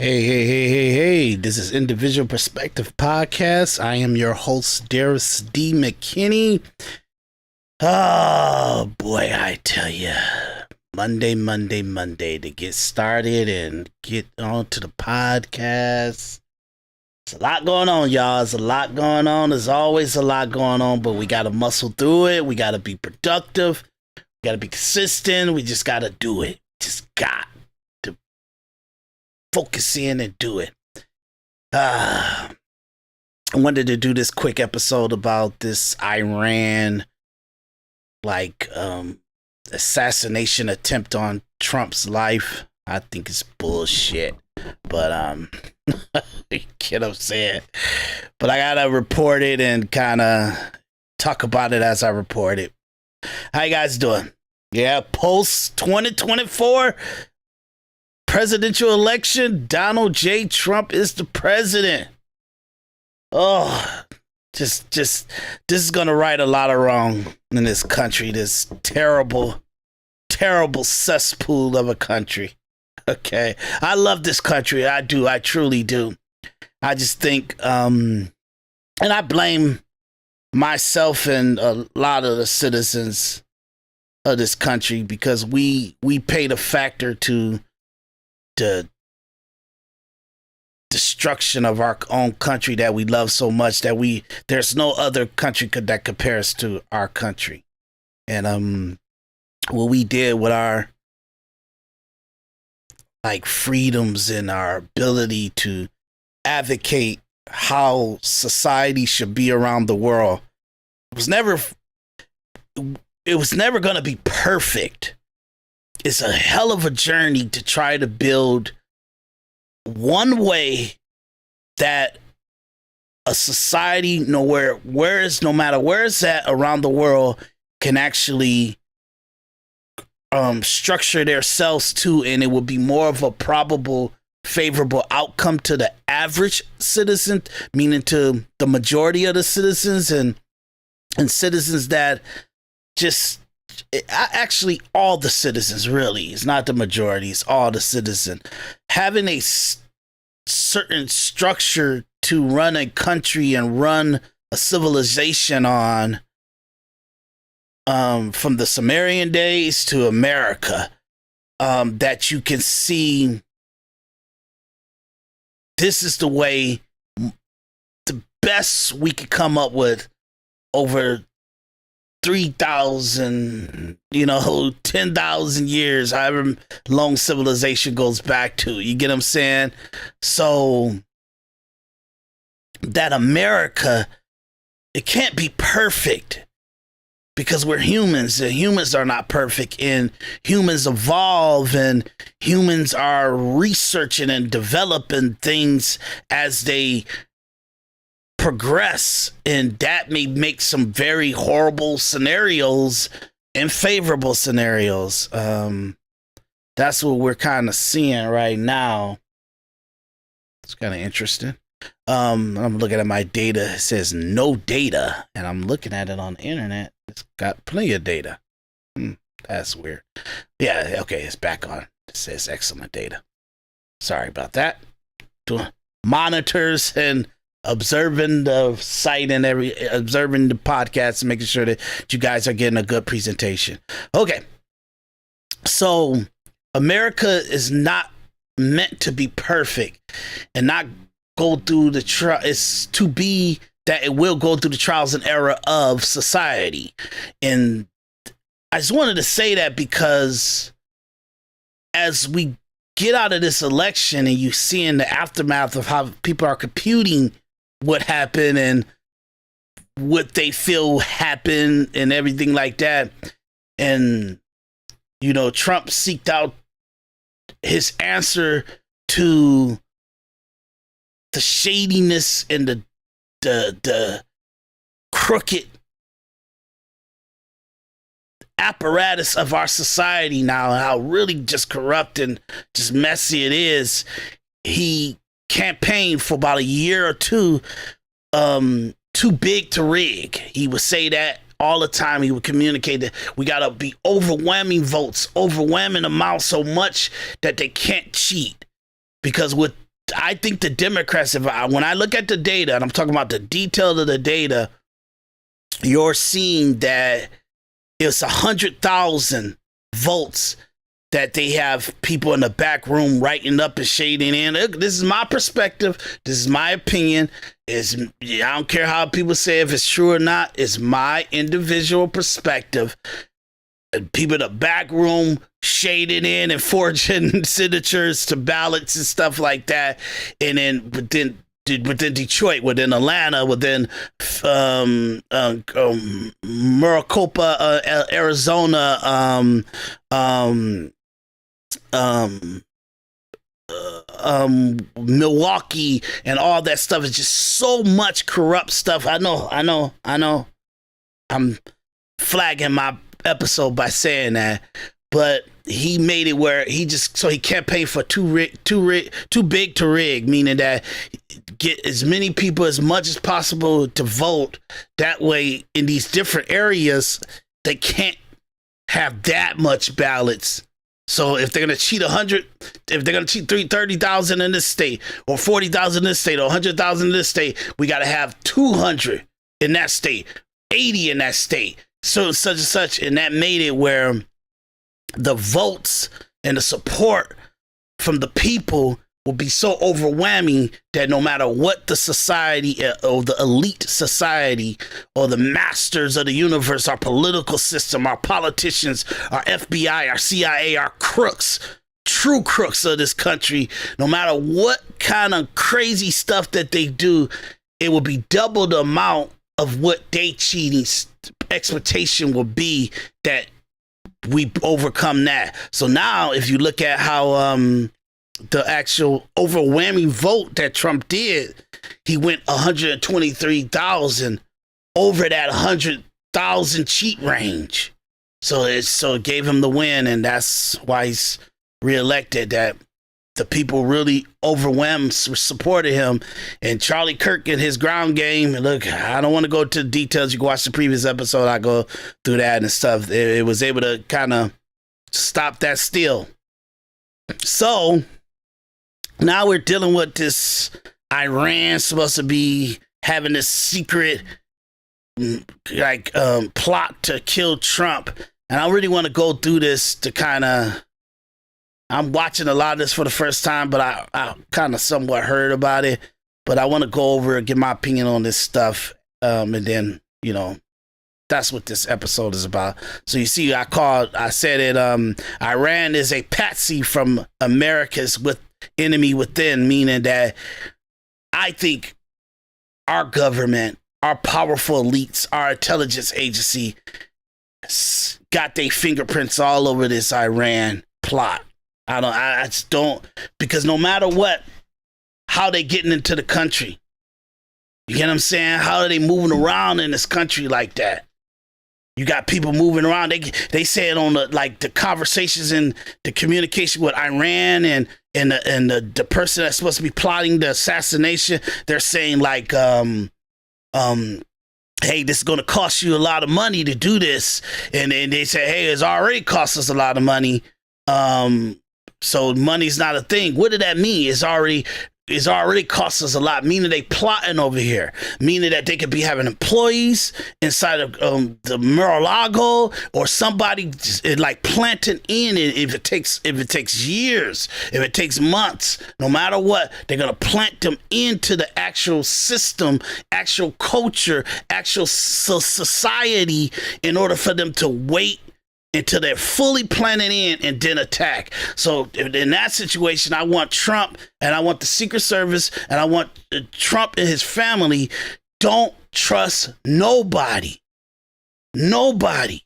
Hey. This is Individual Perspective Podcast. I am your host, Daris D. McKinney. Oh, boy, I tell you. Monday to get started and get on to the podcast. There's a lot going on, y'all. There's a lot going on. There's always a lot going on, but we got to muscle through it. We got to be productive. We got to be consistent. We just got to do it. Just got to focus in and do it. I wanted to do this quick episode about this Iran assassination attempt on Trump's life. I think it's bullshit, but you get what I'm saying. But I gotta report it and kind of talk about it as I report it. How you guys doing? Yeah, post 2024 presidential election, Donald J. Trump is the president. Oh, just this is gonna right a lot of wrong in this country. This terrible cesspool of a country. Okay, I love this country. I do. I truly do. I just think, and I blame myself and a lot of the citizens of this country because we paid a factor to the destruction of our own country that we love so much that there's no other country that compares to our country. And what we did with our freedoms and our ability to advocate how society should be around the world, it was never going to be perfect. It's a hell of a journey to try to build one way that a society, no matter where it's at around the world, can actually structure themselves to, and it would be more of a probable, favorable outcome to the average citizen, meaning to the majority of the citizens and citizens that just actually all the citizens, really. It's not the majority, it's all the citizens having a certain structure to run a country and run a civilization on, from the Sumerian days to America, that you can see this is the way, the best we could come up with over 3,000, 10,000 years, however long civilization goes back to. You get what I'm saying? So that America, it can't be perfect because we're humans, and humans are not perfect, and humans evolve, and humans are researching and developing things as they progress, and that may make some very horrible scenarios and favorable scenarios. That's what we're kind of seeing right now. It's kind of interesting. I'm looking at my data. It says no data, and I'm looking at it on the internet. It's got plenty of data. That's weird. Yeah, okay, it's back on. It says excellent data. Sorry about that. Doing monitors and observing the site and observing the podcast and making sure that you guys are getting a good presentation. Okay. So America is not meant to be perfect and not go through the trial. It's to be that it will go through the trials and error of society. And I just wanted to say that because as we get out of this election and you see in the aftermath of how people are computing what happened and what they feel happened and everything like that. And, Trump seeked out his answer to the shadiness and the crooked apparatus of our society now, and how really just corrupt and just messy it is. He campaigned for about a year or two, too big to rig. He would say that all the time. He would communicate that we got to be overwhelming votes, overwhelming amount, so much that they can't cheat. Because with I think the Democrats, when I look at the data, and I'm talking about the detail of the data, you're seeing that it's 100,000 votes that they have people in the back room writing up and shading in. Look, this is my perspective. This is my opinion. I don't care how people say if it's true or not. It's my individual perspective. And people in the back room shading in and forging signatures to ballots and stuff like that. And then within Detroit, within Atlanta, within Maricopa, Arizona, Milwaukee, and all that stuff is just so much corrupt stuff. I know. I'm flagging my episode by saying that, but he made it where he campaigned for too big to rig, meaning that get as many people as much as possible to vote. That way, in these different areas, they can't have that much ballots. So if they're going to cheat 100, if they're going to cheat 30,000 in this state, or 40,000 in this state, or 100,000 in this state, we got to have 200 in that state, 80 in that state, so such and such. And that made it where the votes and the support from the people will be so overwhelming that no matter what the society or the elite society or the masters of the universe, our political system, our politicians, our FBI, our CIA, our crooks, true crooks of this country, no matter what kind of crazy stuff that they do, it will be double the amount of what they cheating expectation will be that we overcome that. So now if you look at how the actual overwhelming vote that Trump did, he went 123,000 over that 100,000 cheat range. So it gave him the win, and that's why he's reelected. That the people really overwhelmed supported him. And Charlie Kirk in his ground game, look, I don't want to go to the details. You can watch the previous episode. I go through that and stuff. It was able to kind of stop that steal. So now we're dealing with this Iran supposed to be having this secret plot to kill Trump. And I really want to go through this to kind of, I'm watching a lot of this for the first time, but I kind of somewhat heard about it. But I want to go over and give my opinion on this stuff. And then, that's what this episode is about. So you see, I said it, Iran is a patsy from America's enemy within, meaning that I think our government, our powerful elites, our intelligence agency got their fingerprints all over this Iran plot. I just don't, because no matter what, how they getting into the country, you get what I'm saying? How are they moving around in this country like that? You got people moving around. They say it on the conversations and the communication with Iran and the person that's supposed to be plotting the assassination. They're saying like, hey, this is going to cost you a lot of money to do this. And then they say, hey, it's already cost us a lot of money. So money's not a thing. What did that mean? It's already cost us a lot, meaning they plotting over here, meaning that they could be having employees inside of the Mar-a-Lago or somebody like planting in it. If it takes years, if it takes months, no matter what, they're going to plant them into the actual system, actual culture, actual society in order for them to wait until they're fully planted in and then attack. So in that situation, I want Trump and I want the Secret Service and I want Trump and his family. Don't trust nobody. Nobody,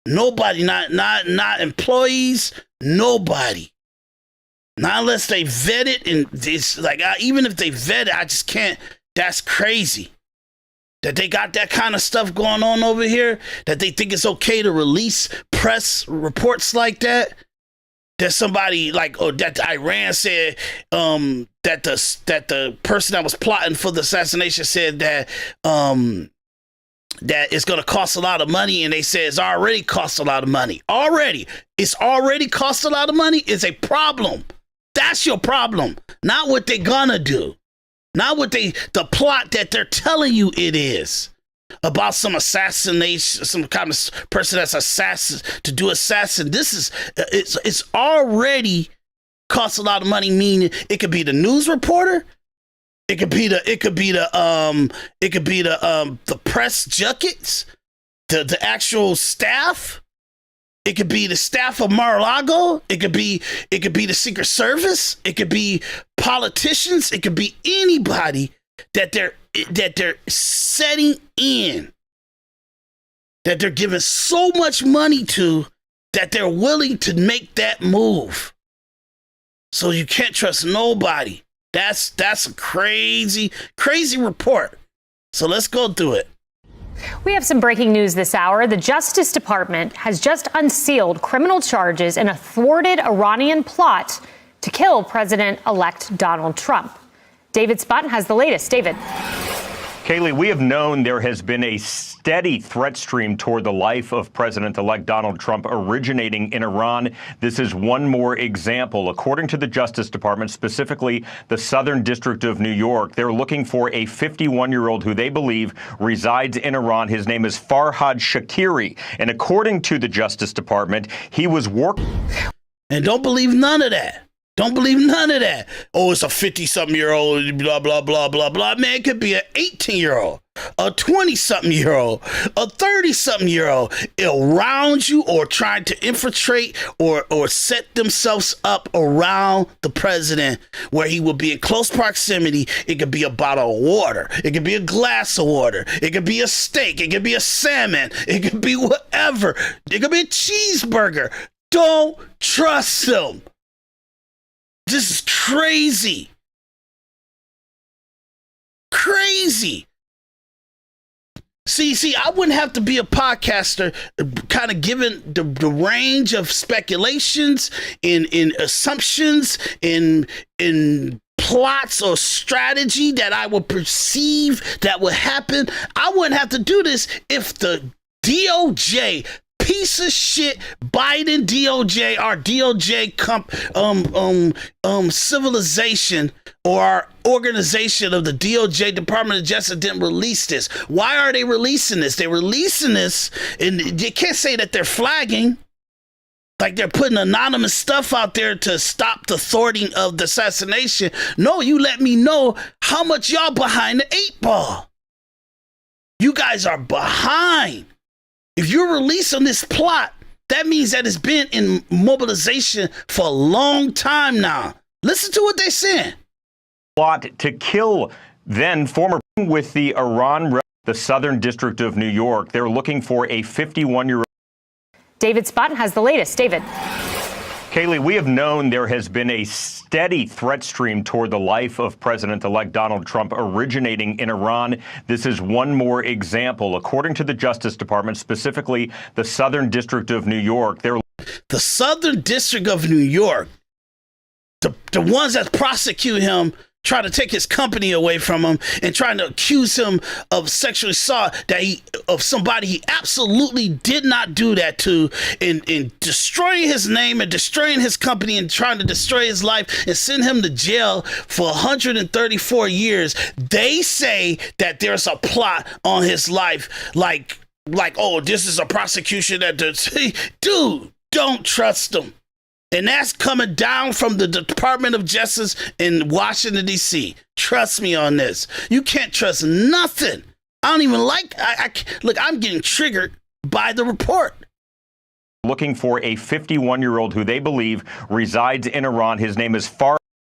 not employees, nobody. Not unless they vet it, and it's like, even if they vet it, I just can't. That's crazy. That they got that kind of stuff going on over here, that they think it's okay to release press reports like that. That somebody that Iran said that the person that was plotting for the assassination said that that it's going to cost a lot of money, and they say it's already cost a lot of money. It's already cost a lot of money. It's a problem. That's your problem. not what they're gonna do, not what the plot that they're telling you it is about some assassination, some kind of person that's assassin. This is it's already costs a lot of money. Meaning it could be the news reporter, it could be the press junkets, the actual staff. It could be the staff of Mar-a-Lago. It could be the Secret Service. It could be politicians. It could be anybody that they're setting in, that they're giving so much money to, that they're willing to make that move. So you can't trust nobody. That's a crazy report. So let's go through it. We have some breaking news this hour. The Justice Department has just unsealed criminal charges in a thwarted Iranian plot to kill President-elect Donald Trump. David Sputton has the latest. David. Kaylee, we have known there has been a steady threat stream toward the life of President-elect Donald Trump originating in Iran. This is one more example. According to the Justice Department, specifically the Southern District of New York, they're looking for a 51-year-old who they believe resides in Iran. His name is Farhad Shakiri. And according to the Justice Department, he was working. And don't believe none of that. Don't believe none of that. Oh, it's a 50-something-year-old, blah, blah, blah, blah, blah. Man, it could be an 18-year-old, a 20-something-year-old, a 30-something-year-old around you or trying to infiltrate or set themselves up around the president where he will be in close proximity. It could be a bottle of water. It could be a glass of water. It could be a steak. It could be a salmon. It could be whatever. It could be a cheeseburger. Don't trust them. This is crazy. Crazy. See, I wouldn't have to be a podcaster kind of given the range of speculations in assumptions, in plots or strategy that I would perceive that would happen. I wouldn't have to do this if the DOJ piece of shit Biden DOJ, our DOJ civilization or our organization of the DOJ Department of Justice didn't release this. Why are they releasing this? They're releasing this, and you can't say that they're flagging, like they're putting anonymous stuff out there to stop the thwarting of the assassination. No, you let me know how much y'all behind the 8 ball. You guys are behind. If you're releasing this plot, that means that it's been in mobilization for a long time now. Listen to what they're saying. Plot to kill then former with the the Southern District of New York. They're looking for a 51-year-old. David Sputton has the latest. David. Kaylee, we have known there has been a steady threat stream toward the life of President-elect Donald Trump originating in Iran. This is one more example. According to the Justice Department, specifically the Southern District of New York, the Southern District of New York, the ones that prosecute him, trying to take his company away from him and trying to accuse him of sexual assault of somebody he absolutely did not do that to, in destroying his name and destroying his company and trying to destroy his life and send him to jail for 134 years. They say that there's a plot on his life, like, oh, this is a prosecution that dude, don't trust them. And that's coming down from the Department of Justice in Washington, D.C. Trust me on this. You can't trust nothing. I don't even look, I'm getting triggered by the report. Looking for a 51-year-old who they believe resides in Iran. His name is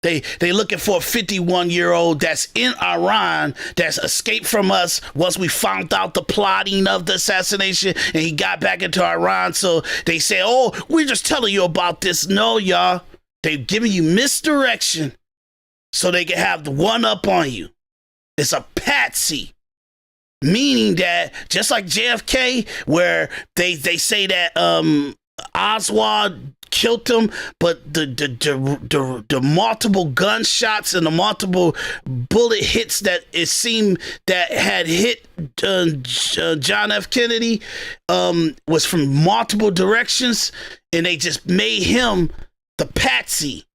They looking for a 51-year-old that's in Iran that's escaped from us once we found out the plotting of the assassination and he got back into Iran. So they say, oh, we're just telling you about this. No, y'all. They've given you misdirection so they can have the one up on you. It's a patsy. Meaning that just like JFK, where they say that Oswald killed him, but the multiple gunshots and the multiple bullet hits that it seemed that had hit John F. Kennedy was from multiple directions, and they just made him the patsy.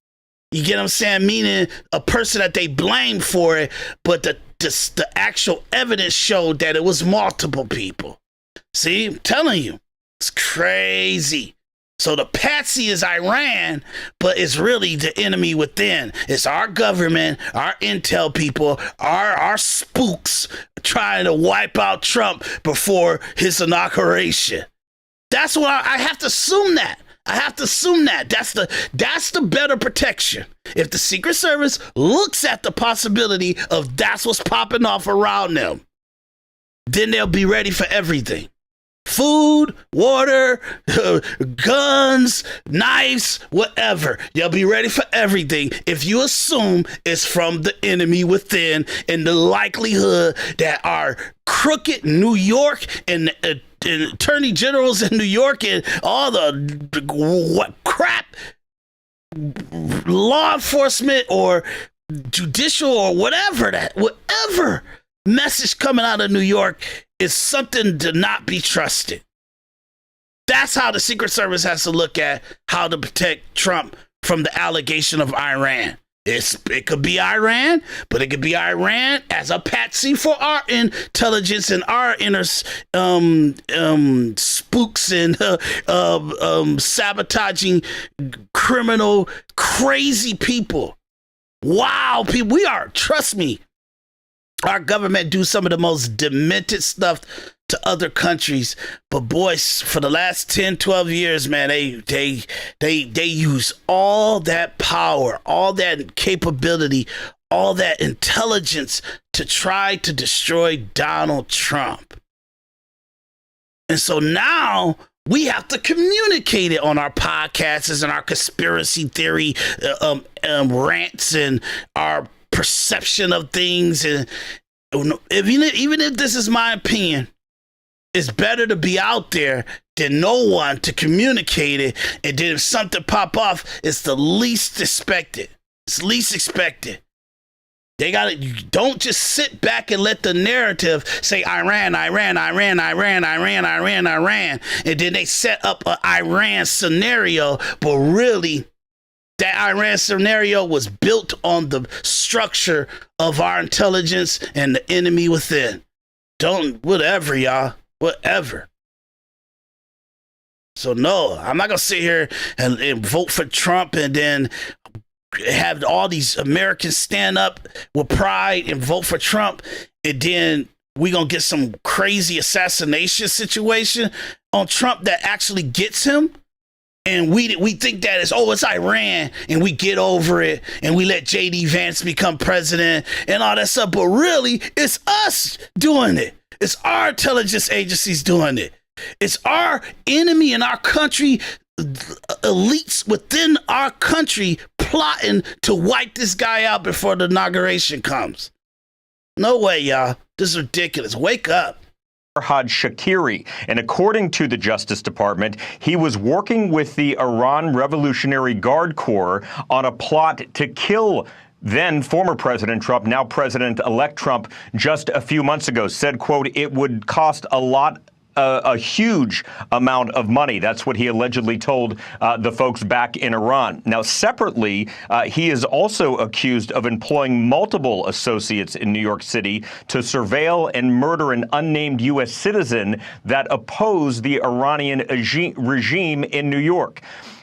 You get what I'm saying? Meaning a person that they blame for it, but the actual evidence showed that it was multiple people. See, I'm telling you, it's crazy. So the Patsy is Iran, but it's really the enemy within. It's our government, our intel people, our spooks trying to wipe out Trump before his inauguration. That's what I have to assume that. I have to assume that. That's the better protection. If the Secret Service looks at the possibility of that's what's popping off around them, then they'll be ready for everything. Food, water, guns, knives, whatever. You'll be ready for everything if you assume it's from the enemy within, and the likelihood that our crooked New York and attorney generals in New York and all the what crap law enforcement or judicial or whatever message coming out of New York is something to not be trusted. That's how the Secret Service has to look at how to protect Trump from the allegation of Iran. It could be Iran, but it could be Iran as a patsy for our intelligence and our inner spooks and sabotaging criminal, crazy people. Wow, people, we are, trust me, our government do some of the most demented stuff to other countries, but boys, for the last 10, 12 years, man, they use all that power, all that capability, all that intelligence to try to destroy Donald Trump. And so now we have to communicate it on our podcasts and our conspiracy theory rants and our perception of things. And even if this is my opinion, it's better to be out there than no one to communicate it. And then if something pop off, it's the least expected. It's least expected. They gotta, don't just sit back and let the narrative say Iran, and then they set up an Iran scenario, but really that Iran scenario was built on the structure of our intelligence and the enemy within. Whatever, y'all. Whatever. So no, I'm not gonna sit here and vote for Trump and then have all these Americans stand up with pride and vote for Trump, and then we gonna get some crazy assassination situation on Trump that actually gets him. And we think that it's Iran, and we get over it, and we let J.D. Vance become president and all that stuff. But really, it's us doing it. It's our intelligence agencies doing it. It's our enemy in our country, elites within our country plotting to wipe this guy out before the inauguration comes. No way, y'all. This is ridiculous. Wake up. Farhad Shakiri, and according to the Justice Department, he was working with the Iran Revolutionary Guard Corps on a plot to kill then former President Trump, now President-elect Trump, just a few months ago. Said, quote, it would cost a huge amount of money. That's what he allegedly told the folks back in Iran. Now, separately, he is also accused of employing multiple associates in New York City to surveil and murder an unnamed U.S. citizen that opposed the Iranian regime in New York.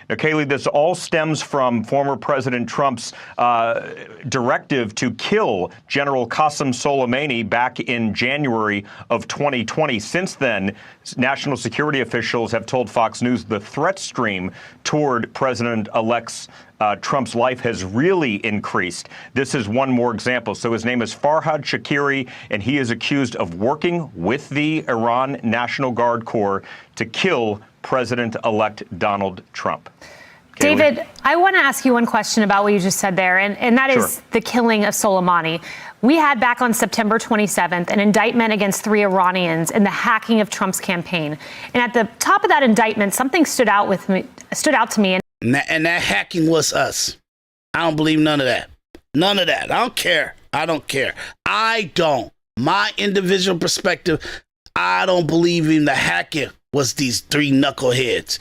Now, Kaylee, this all stems from former President Trump's directive to kill General Qasem Soleimani back in January of 2020. Since then, national security officials have told Fox News the threat stream toward President-elect Trump's life has really increased. This is one more example. So his name is Farhad Shakiri, and he is accused of working with the Iran National Guard Corps to kill President-elect Donald Trump. Kaylee? David, I want to ask you one question about what you just said there, and that is Sure. the killing of Soleimani. We had back on September 27th an indictment against 3 Iranians in the hacking of Trump's campaign. And at the top of that indictment, something stood out to me. And that hacking was us. I don't believe none of that. None of that. I don't care. I don't. My individual perspective, I don't believe in the hacking was these 3 knuckleheads.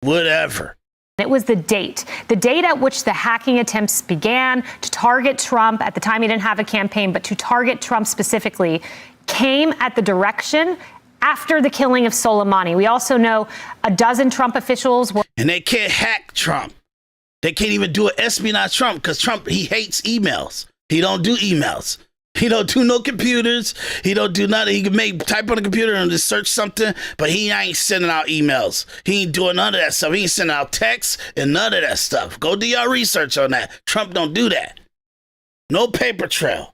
Whatever. It was the date at which the hacking attempts began to target Trump. At the time, he didn't have a campaign, but to target Trump specifically came at the direction after the killing of Soleimani. We also know a dozen Trump officials were. And they can't hack Trump. They can't even do an espionage Trump because Trump, he hates emails. He don't do emails. He don't do no computers. He don't do nothing. He can type on a computer and just search something, but he ain't sending out emails. He ain't doing none of that stuff. He ain't sending out texts and none of that stuff. Go do your research on that. Trump don't do that. No paper trail.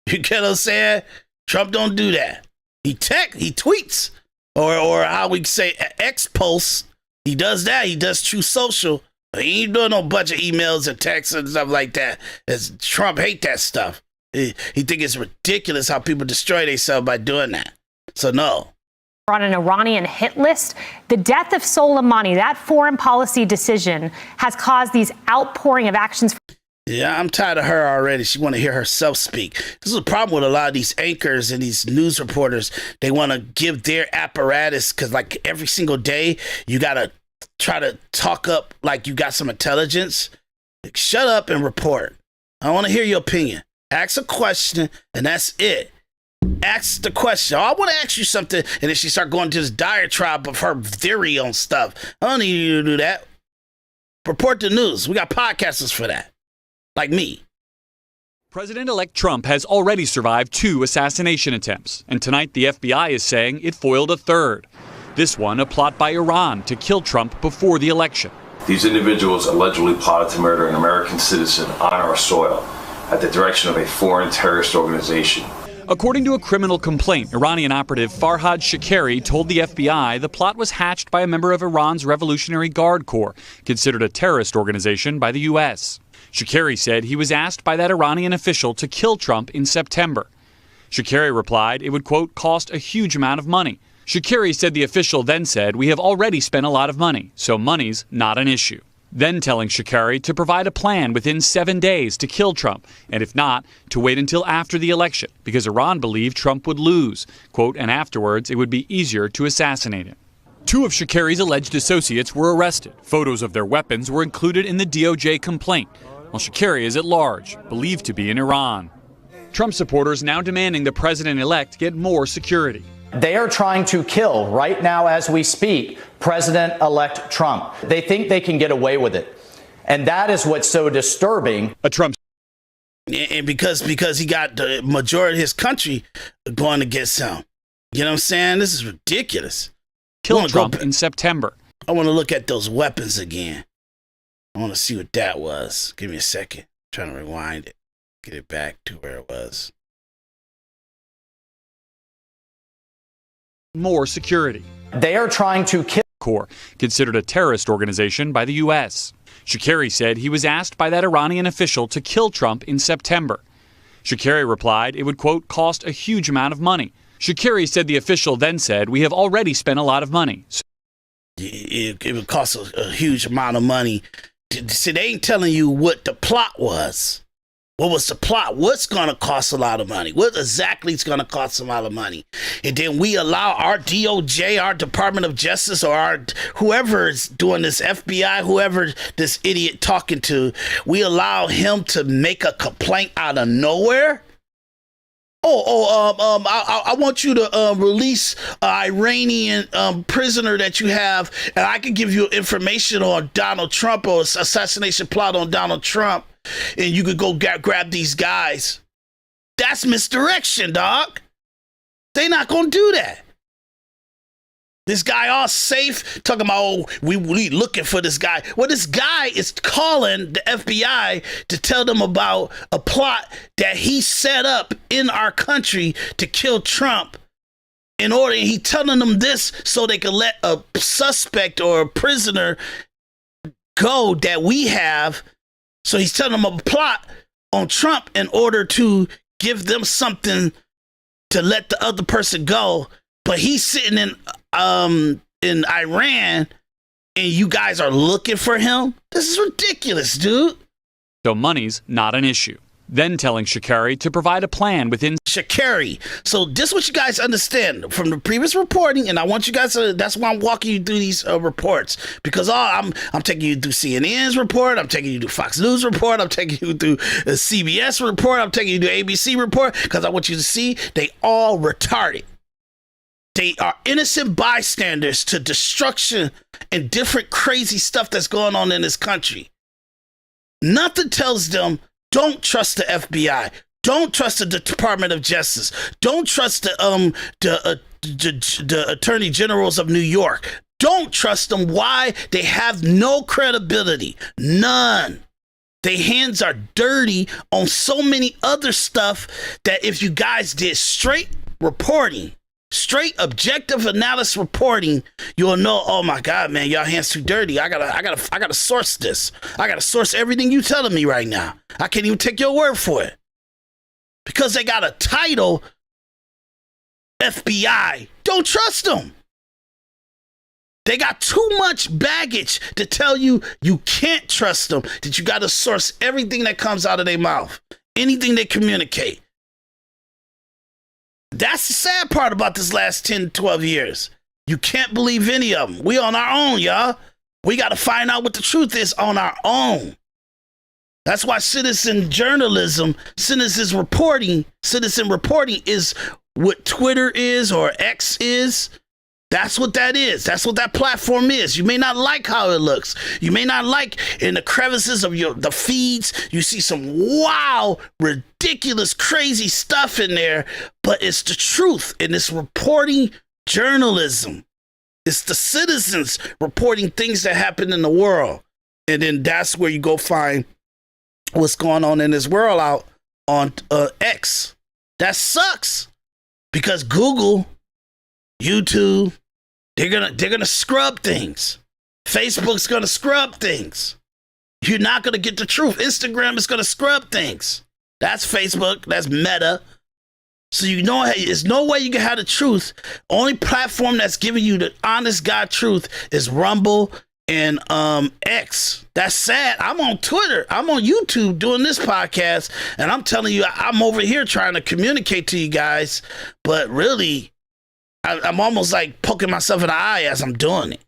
You get what I'm saying? Trump don't do that. He tweets, or how we say X posts. He does that. He does True Social. He ain't doing no bunch of emails and texts and stuff like that. Trump hate that stuff. He think it's ridiculous how people destroy themselves by doing that. So no. On an Iranian hit list, the death of Soleimani, that foreign policy decision, has caused these outpouring of actions. Yeah, I'm tired of her already. She want to hear herself speak. This is a problem with a lot of these anchors and these news reporters. They want to give their apparatus because, like, every single day you got to try to talk up like you got some intelligence. Like, shut up and report. I want to hear your opinion. Ask a question, and that's it. Ask the question. Oh, I want to ask you something, and then she start going to this diatribe of her theory on stuff. I don't need you to do that. Report the news. We got podcasters for that, like me. President-elect Trump has already survived 2 assassination attempts, and tonight the FBI is saying it foiled a third. This one, a plot by Iran to kill Trump before the election. These individuals allegedly plotted to murder an American citizen on our soil at the direction of a foreign terrorist organization. According to a criminal complaint, Iranian operative Farhad Shakeri told the FBI the plot was hatched by a member of Iran's Revolutionary Guard Corps, considered a terrorist organization by the U.S. Shakeri said he was asked by that Iranian official to kill Trump in September. Shakeri replied it would, quote, cost a huge amount of money. Shakeri said the official then said, we have already spent a lot of money, so money's not an issue. Then telling Shakeri to provide a plan within 7 days to kill Trump, and if not, to wait until after the election, because Iran believed Trump would lose, quote, and afterwards it would be easier to assassinate him. 2 of Shakeri's alleged associates were arrested. Photos of their weapons were included in the DOJ complaint, while Shakeri is at large, believed to be in Iran. Trump supporters now demanding the president-elect get more security. They are trying to kill, right now as we speak, President-elect Trump. They think they can get away with it. And that is what's so disturbing. And because he got the majority of his country going against him. You know what I'm saying? This is ridiculous. Kill Trump in September. I want to look at those weapons again. I want to see what that was. Give me a second. I'm trying to rewind it. Get it back to where it was. More security. They are trying to kill. Corps, considered a terrorist organization by the U.S. Shakeri said he was asked by that Iranian official to kill Trump in September. Shakeri replied it would, quote, cost a huge amount of money. Shakeri said the official then said, we have already spent a lot of money. It would cost a huge amount of money. See, they ain't telling you what the plot was. What was the plot? What's going to cost a lot of money? What exactly is going to cost a lot of money? And then we allow our DOJ, our Department of Justice, or our whoever is doing this, FBI, whoever this idiot talking to, we allow him to make a complaint out of nowhere? I want you to release an Iranian prisoner that you have, and I can give you information on Donald Trump or assassination plot on Donald Trump, and you could go grab these guys. That's misdirection, dog. They not gonna do that. This guy all safe, talking about, oh, we looking for this guy. Well, this guy is calling the FBI to tell them about a plot that he set up in our country to kill Trump. In order, he telling them this so they can let a suspect or a prisoner go that we have. So he's telling them a plot on Trump in order to give them something to let the other person go. But he's sitting in Iran, and you guys are looking for him? This is ridiculous, dude. So money's not an issue. then telling Sha'Carri to provide a plan within Sha'Carri. So this is what you guys understand from the previous reporting, and I want you guys to, that's why I'm walking you through these reports, because I'm taking you through CNN's report, I'm taking you through Fox News report, I'm taking you through the CBS report, I'm taking you through ABC report, because I want you to see they all retarded. They are innocent bystanders to destruction and different crazy stuff that's going on in this country. Nothing tells them, don't trust the FBI. Don't trust the Department of Justice. Don't trust the Attorney Generals of New York. Don't trust them. Why? They have no credibility. None. Their hands are dirty on so many other stuff that if you guys did straight reporting, straight objective analysis reporting, you'll know, oh my God, man, y'all hands too dirty. I gotta source this. I gotta source everything you telling me right now. I can't even take your word for it. Because they got a title, FBI. Don't trust them. They got too much baggage to tell you you can't trust them, that you gotta source everything that comes out of their mouth, anything they communicate. That's the sad part about this last 10, 12 years. You can't believe any of them. We on our own, y'all. We got to find out what the truth is on our own. That's why citizen reporting is what Twitter is or X is. That's what that is. That's what that platform is. You may not like how it looks. You may not like in the crevices of the feeds, you see some wow, ridiculous, crazy stuff in there, but it's the truth. And it's reporting journalism. It's the citizens reporting things that happen in the world. And then that's where you go find what's going on in this world out on X. That sucks because Google, YouTube, they're gonna scrub things. Facebook's gonna scrub things. You're not gonna get the truth. Instagram is gonna scrub things. That's Facebook. That's Meta. So you know, there's no way you can have the truth. Only platform that's giving you the honest God truth is Rumble and X. That's sad. I'm on Twitter. I'm on YouTube doing this podcast, and I'm telling you, I'm over here trying to communicate to you guys, but really, I'm almost like poking myself in the eye as I'm doing it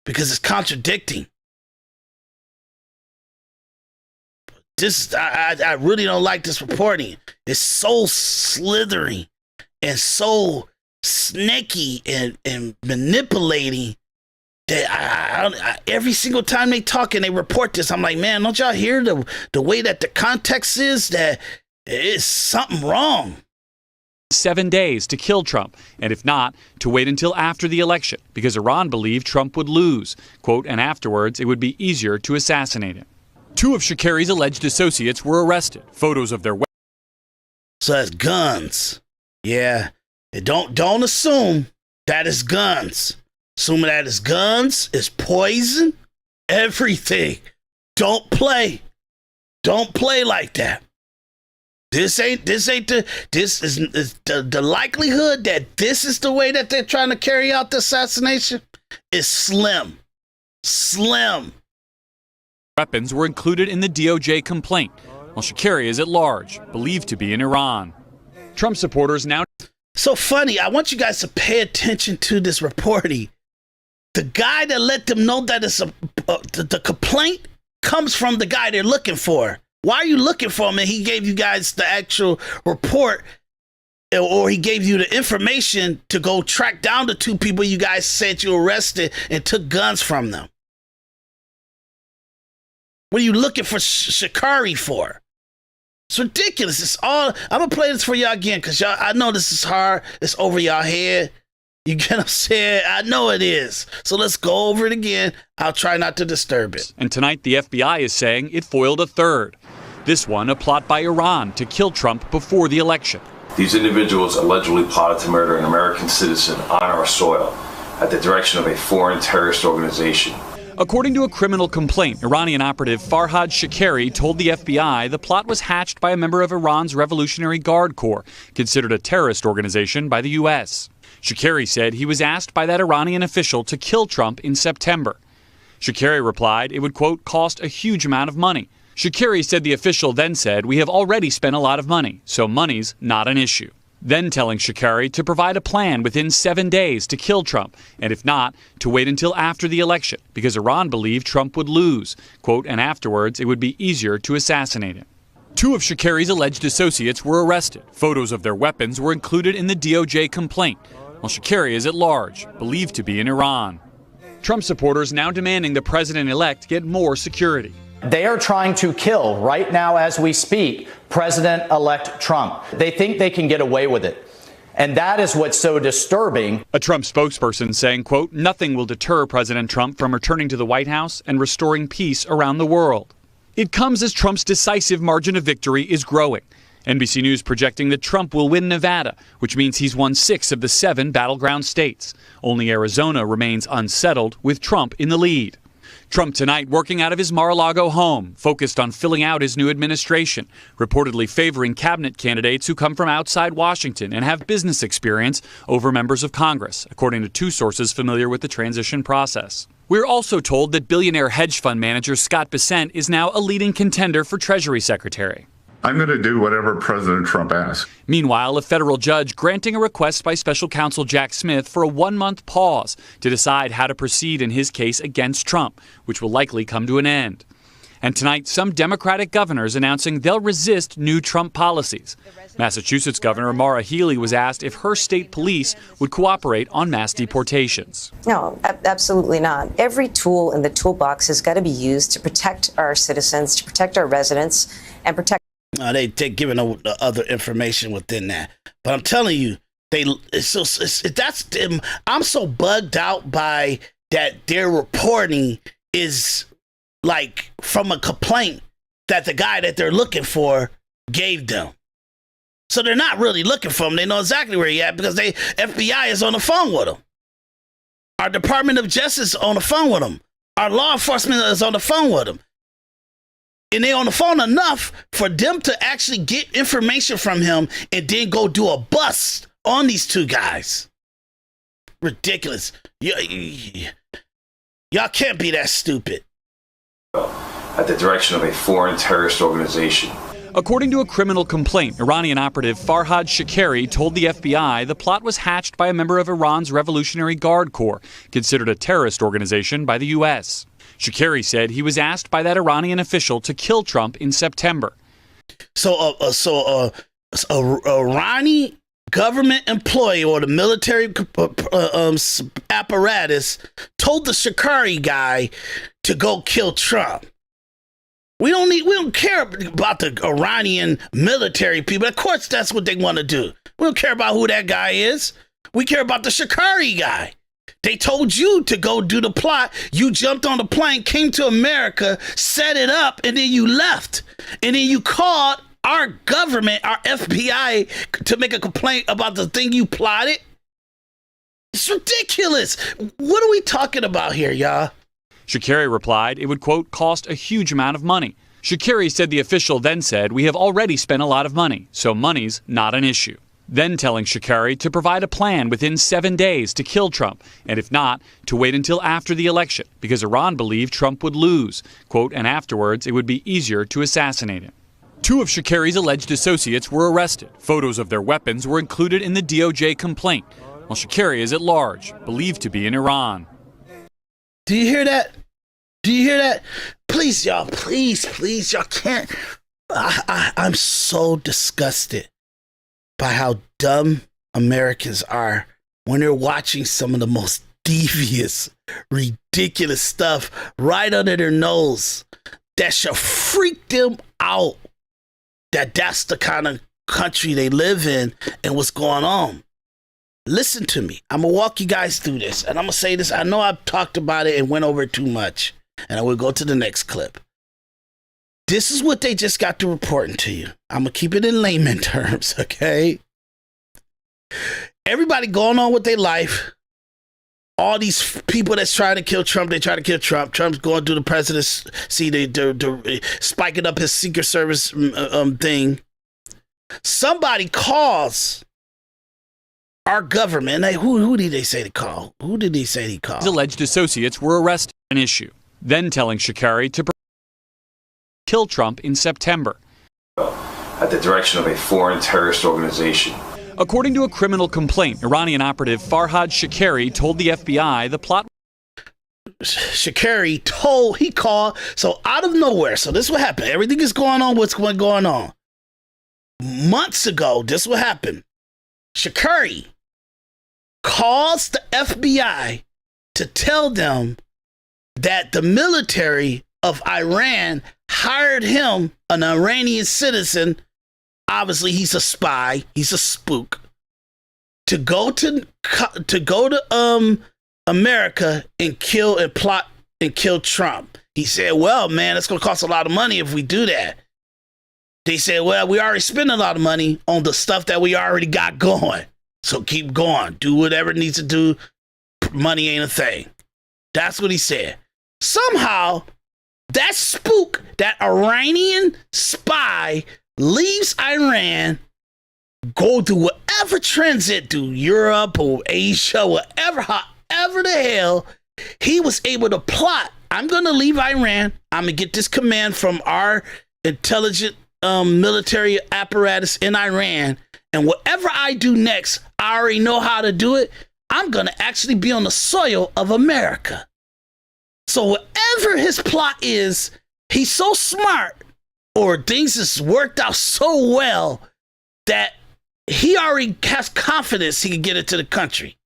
because it's contradicting. I really don't like this reporting. It's so slithering and so snaky and manipulating that I every single time they talk and they report this, I'm like, man, don't y'all hear the way that the context is, that it's something wrong. 7 days to kill Trump, and if not, to wait until after the election, because Iran believed Trump would lose. Quote, and afterwards, it would be easier to assassinate him. 2 of Sha'Carri's alleged associates were arrested. Photos of their weapons. So that's guns. Yeah. Don't assume that is guns. Assuming that is guns, is poison, everything. Don't play. Don't play like that. This is the likelihood that this is the way that they're trying to carry out the assassination is slim. Slim. Weapons were included in the DOJ complaint, while Sha'Carri is at large, believed to be in Iran. Trump supporters now. So funny. I want you guys to pay attention to this reporting. The guy that let them know that it's the complaint comes from the guy they're looking for. Why are you looking for him? And he gave you guys the actual report, or he gave you the information to go track down the 2 people you guys said you arrested and took guns from them. What are you looking for Sha'Carri for? It's ridiculous. It's all. I'm gonna play this for y'all again because y'all. I know this is hard. It's over y'all head. You get what I'm saying? I know it is. So let's go over it again. I'll try not to disturb it. And tonight, the FBI is saying it foiled a third. This one, a plot by Iran to kill Trump before the election. These individuals allegedly plotted to murder an American citizen on our soil at the direction of a foreign terrorist organization. According to a criminal complaint, Iranian operative Farhad Sha'Carri told the FBI the plot was hatched by a member of Iran's Revolutionary Guard Corps, considered a terrorist organization by the U.S. Sha'Carri said he was asked by that Iranian official to kill Trump in September. Sha'Carri replied it would, quote, cost a huge amount of money. Sha'Carri said the official then said, "We have already spent a lot of money, so money's not an issue." Then telling Sha'Carri to provide a plan within 7 days to kill Trump, and if not, to wait until after the election, because Iran believed Trump would lose. Quote, and afterwards it would be easier to assassinate him. 2 of Sha'Carri's alleged associates were arrested. Photos of their weapons were included in the DOJ complaint, while Sha'Carri is at large, believed to be in Iran. Trump supporters now demanding the president-elect get more security. They are trying to kill, right now as we speak, President-elect Trump. They think they can get away with it. And that is what's so disturbing. A Trump spokesperson saying, quote, "Nothing will deter President Trump from returning to the White House and restoring peace around the world." It comes as Trump's decisive margin of victory is growing. NBC News projecting that Trump will win Nevada, which means he's won 6 of the 7 battleground states. Only Arizona remains unsettled, with Trump in the lead. Trump tonight working out of his Mar-a-Lago home, focused on filling out his new administration, reportedly favoring cabinet candidates who come from outside Washington and have business experience over members of Congress, according to 2 sources familiar with the transition process. We're also told that billionaire hedge fund manager Scott Bessent is now a leading contender for Treasury Secretary. I'm going to do whatever President Trump asks. Meanwhile, a federal judge granting a request by special counsel Jack Smith for a 1-month pause to decide how to proceed in his case against Trump, which will likely come to an end. And tonight, some Democratic governors announcing they'll resist new Trump policies. Massachusetts Governor Maura Healey was asked if her state police would cooperate on mass deportations. No, absolutely not. Every tool in the toolbox has got to be used to protect our citizens, to protect our residents, and protect. They're giving the other information within that, but I'm telling you, I'm so bugged out by that. Their reporting is like from a complaint that the guy that they're looking for gave them. So they're not really looking for him. They know exactly where he's at because the FBI is on the phone with him. Our Department of Justice is on the phone with him. Our law enforcement is on the phone with him. And they're on the phone enough for them to actually get information from him and then go do a bust on these 2 guys. Ridiculous. Y'all can't be that stupid. At the direction of a foreign terrorist organization. According to a criminal complaint, Iranian operative Farhad Sha'Carri told the FBI the plot was hatched by a member of Iran's Revolutionary Guard Corps, considered a terrorist organization by the U.S. Sha'Carri said he was asked by that Iranian official to kill Trump in September. So Iranian government employee or the military apparatus told the Sha'Carri guy to go kill Trump. We don't care about the Iranian military people. Of course, that's what they want to do. We don't care about who that guy is. We care about the Sha'Carri guy. They told you to go do the plot. You jumped on the plane, came to America, set it up, and then you left. And then you called our government, our FBI, to make a complaint about the thing you plotted. It's ridiculous. What are we talking about here, y'all? Sha'Carri replied it would, quote, cost a huge amount of money. Sha'Carri said the official then said, "We have already spent a lot of money, so money's not an issue." Then telling Sha'Carri to provide a plan within 7 days to kill Trump, and if not, to wait until after the election, because Iran believed Trump would lose. Quote, and afterwards it would be easier to assassinate him. 2 of Sha'Carri's alleged associates were arrested. Photos of their weapons were included in the DOJ complaint, while Sha'Carri is at large, believed to be in Iran. Do you hear that? Do you hear that? Please, y'all, please, y'all can't. I'm so disgusted by how dumb Americans are when they're watching some of the most devious, ridiculous stuff right under their nose that should freak them out. That's the kind of country they live in and what's going on. Listen to me. I'm going to walk you guys through this, and I'm going to say this. I know I've talked about it and went over it too much, and I will go to the next clip. This is what they just got to reporting to you. I'm going to keep it in layman terms, okay? Everybody going on with their life. All these people that's trying to kill Trump, they try to kill Trump. Trump's going through the presidency, they're spiking up his Secret Service thing. Somebody calls our government. Who did they say to call? Who did they say he called? His alleged associates were arrested. An issue. Then telling Sha'Carri to kill Trump in September. At the direction of a foreign terrorist organization. According to a criminal complaint, Iranian operative Farhad Shakeri told the FBI the plot. Shakeri called, so out of nowhere. So this is what happened. Everything is going on. What's going on? Months ago, this is what happened. Shakeri calls the FBI to tell them that the military of Iran hired him, an Iranian citizen. Obviously, he's a spy. He's a spook. To go to America and plot and kill Trump. He said, well, man, it's going to cost a lot of money if we do that. They said, well, we already spent a lot of money on the stuff that we already got going. So keep going. Do whatever it needs to do. Money ain't a thing. That's what he said. Somehow, that spook, that Iranian spy, leaves Iran, go through whatever transit through Europe or Asia, however the hell, he was able to plot. I'm going to leave Iran. I'm going to get this command from our intelligent military apparatus in Iran. And whatever I do next, I already know how to do it. I'm going to actually be on the soil of America. So whatever his plot is, he's so smart, or things has worked out so well that he already has confidence he can get into the country.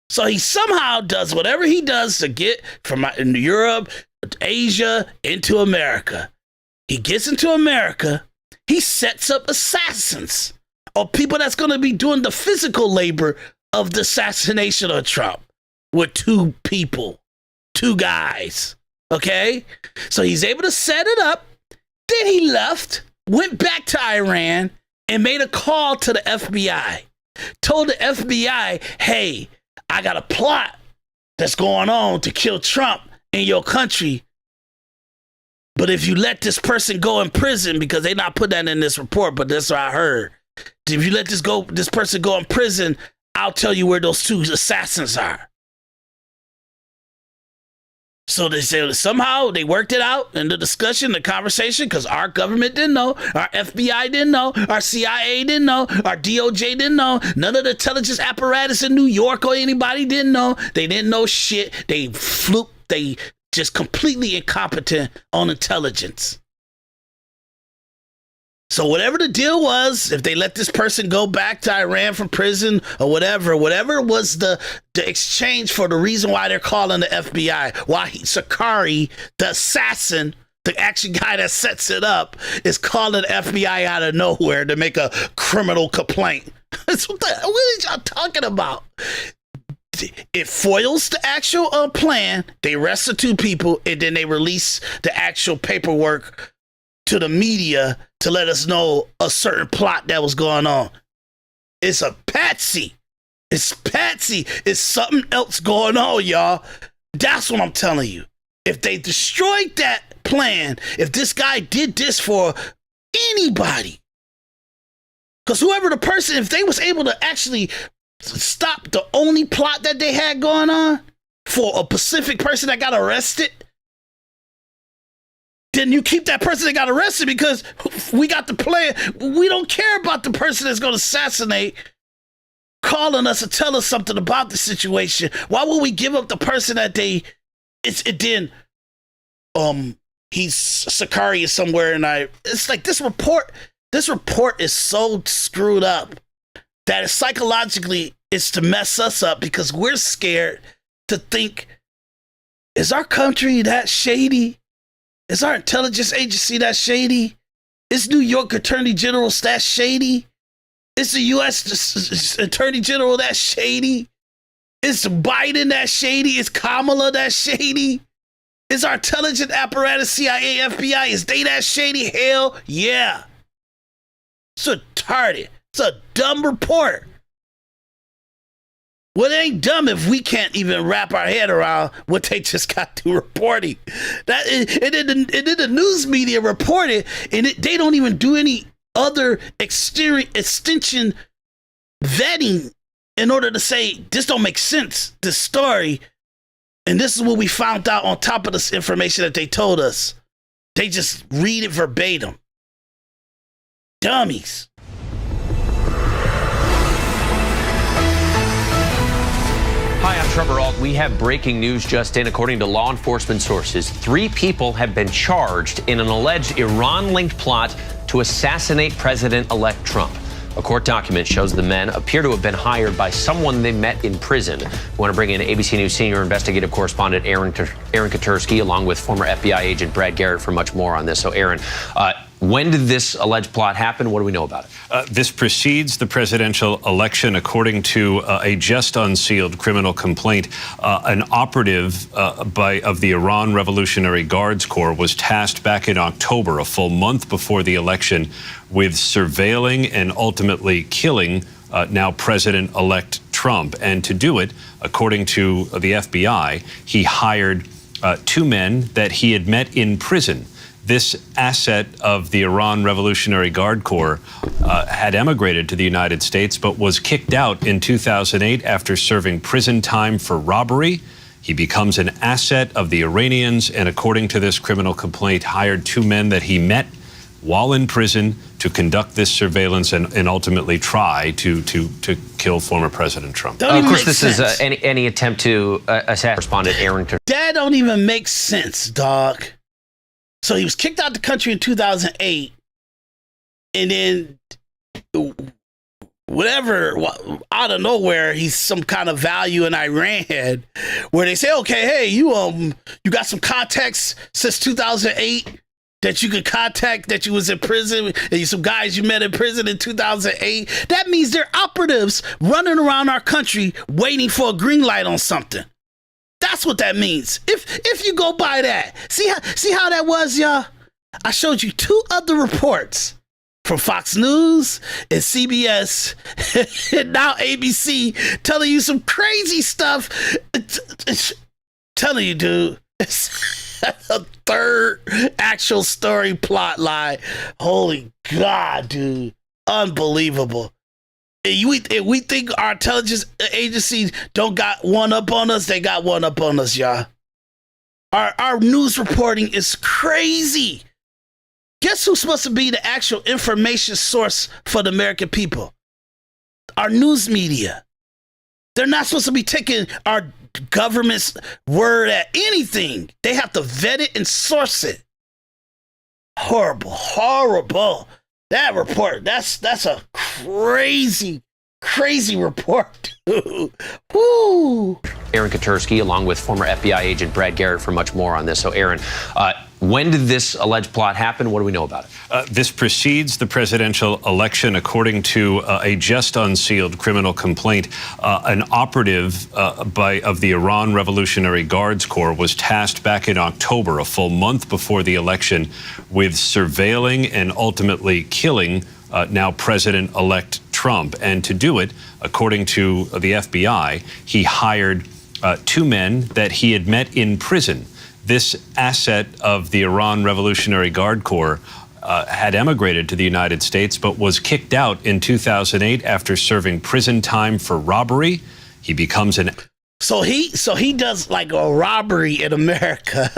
So he somehow does whatever he does to get from Europe, Asia, into America. He gets into America. He sets up assassins, or people that's going to be doing the physical labor of the assassination of Trump, with two guys. Okay? So he's able to set it up. Then he left, went back to Iran, and made a call to the FBI. Told the FBI, hey, I got a plot that's going on to kill Trump in your country. But if you let this person go in prison, because they not put that in this report, but that's what I heard. If you let this person go in prison, I'll tell you where those two assassins are. So they said somehow they worked it out in the discussion, the conversation, because our government didn't know, our FBI didn't know, our CIA didn't know, our DOJ didn't know, none of the intelligence apparatus in New York or anybody didn't know. They didn't know shit. They just completely incompetent on intelligence. So whatever the deal was, if they let this person go back to Iran from prison or whatever was the exchange for the reason why they're calling the FBI, why Shakeri, the assassin, the action guy that sets it up, is calling the FBI out of nowhere to make a criminal complaint. What are y'all talking about? It foils the actual plan. They arrest the two people, and then they release the actual paperwork to the media to let us know a certain plot that was going on. It's a Patsy. It's Patsy. It's something else going on, y'all. That's what I'm telling you. If they destroyed that plan, if this guy did this for anybody, because whoever the person, if they was able to actually stop the only plot that they had going on for a specific person that got arrested, then you keep that person that got arrested, because we got the plan. We don't care about the person that's going to assassinate calling us to tell us something about the situation. Why would we give up the person that he's Shakeri is somewhere, and it's like this report is so screwed up that psychologically it's to mess us up, because we're scared to think, is our country that shady? Is our intelligence agency that shady? Is New York Attorney General that shady? Is the U.S. Attorney General that shady? Is Biden that shady? Is Kamala that shady? Is our intelligence apparatus, CIA, FBI, is they that shady? Hell yeah. It's retarded. It's a dumb report. Well, it ain't dumb if we can't even wrap our head around what they just got through reporting. And then the news media reported, and they don't even do any other extension vetting in order to say, this don't make sense, this story. And this is what we found out on top of this information that they told us. They just read it verbatim. Dummies. Hi, I'm Trevor Ault. We have breaking news just in. According to law enforcement sources, 3 people have been charged in an alleged Iran-linked plot to assassinate President-elect Trump. A court document shows the men appear to have been hired by someone they met in prison. We want to bring in ABC News senior investigative correspondent Aaron Katursky, along with former FBI agent Brad Garrett, for much more on this. So, Aaron, when did this alleged plot happen? What do we know about it? This precedes the presidential election. According to a just unsealed criminal complaint, an operative of the Iran Revolutionary Guards Corps was tasked back in October, a full month before the election, with surveilling and ultimately killing now President-elect Trump. And to do it, according to the FBI, he hired 2 men that he had met in prison. This asset of the Iran Revolutionary Guard Corps had emigrated to the United States, but was kicked out in 2008 after serving prison time for robbery. He becomes an asset of the Iranians, and according to this criminal complaint, hired 2 men that he met while in prison to conduct this surveillance and ultimately try to kill former President Trump. Of course, this is any attempt to assassinate Respondent Aaron. That don't even make sense, dog. So he was kicked out the country in 2008, and then whatever, out of nowhere, he's some kind of value in Iran, where they say, okay, hey, you got some contacts since 2008 that you could contact, that you was in prison, and some guys you met in prison in 2008. That means they're operatives running around our country waiting for a green light on something. That's what that means. If you go by that, see how that was, y'all. I showed you 2 other reports from Fox News and CBS and now ABC telling you some crazy stuff. Telling you, dude, it's a 3rd actual story plot line. Holy God, dude, unbelievable. And we think our intelligence agencies don't got one up on us. They got one up on us, y'all. Our news reporting is crazy. Guess who's supposed to be the actual information source for the American people? Our news media. They're not supposed to be taking our government's word at anything. They have to vet it and source it. Horrible, horrible. That report, that's a crazy report. Woo. Aaron Katursky, along with former FBI agent Brad Garrett, for much more on this. So, Aaron, when did this alleged plot happen? What do we know about it? This precedes the presidential election. According to a just unsealed criminal complaint, an operative of the Iran Revolutionary Guards Corps was tasked back in October, a full month before the election, with surveilling and ultimately killing now President-elect Trump. And to do it, according to the FBI, he hired 2 men that he had met in prison. This asset of the Iran Revolutionary Guard Corps had emigrated to the United States, but was kicked out in 2008 after serving prison time for robbery. He becomes an... So he does like a robbery in America,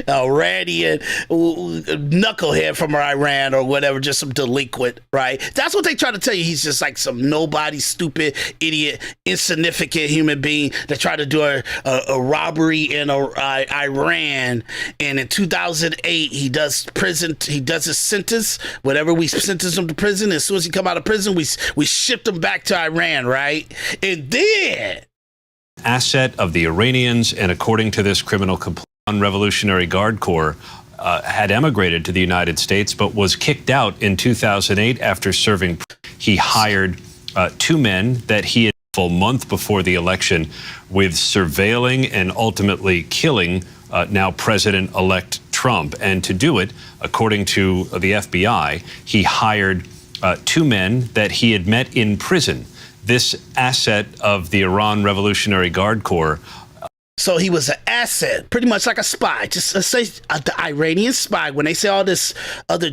a Iranian knucklehead from Iran or whatever, just some delinquent, right? That's what they try to tell you. He's just like some nobody, stupid, idiot, insignificant human being that tried to do a robbery in Iran. And in 2008, he does prison. He does his sentence. Whatever we sentence him to prison, as soon as he come out of prison, we shipped him back to Iran, right? And then... asset of the Iranians, and according to this criminal complaint, Revolutionary Guard Corps had emigrated to the United States, but was kicked out in 2008 after serving. He hired 2 men that he had a full month before the election, with surveilling and ultimately killing now President-elect Trump. And to do it, according to the FBI, he hired 2 men that he had met in prison. This asset of the Iran Revolutionary Guard Corps. So he was an asset, pretty much like a spy. Just say the Iranian spy, when they say all this other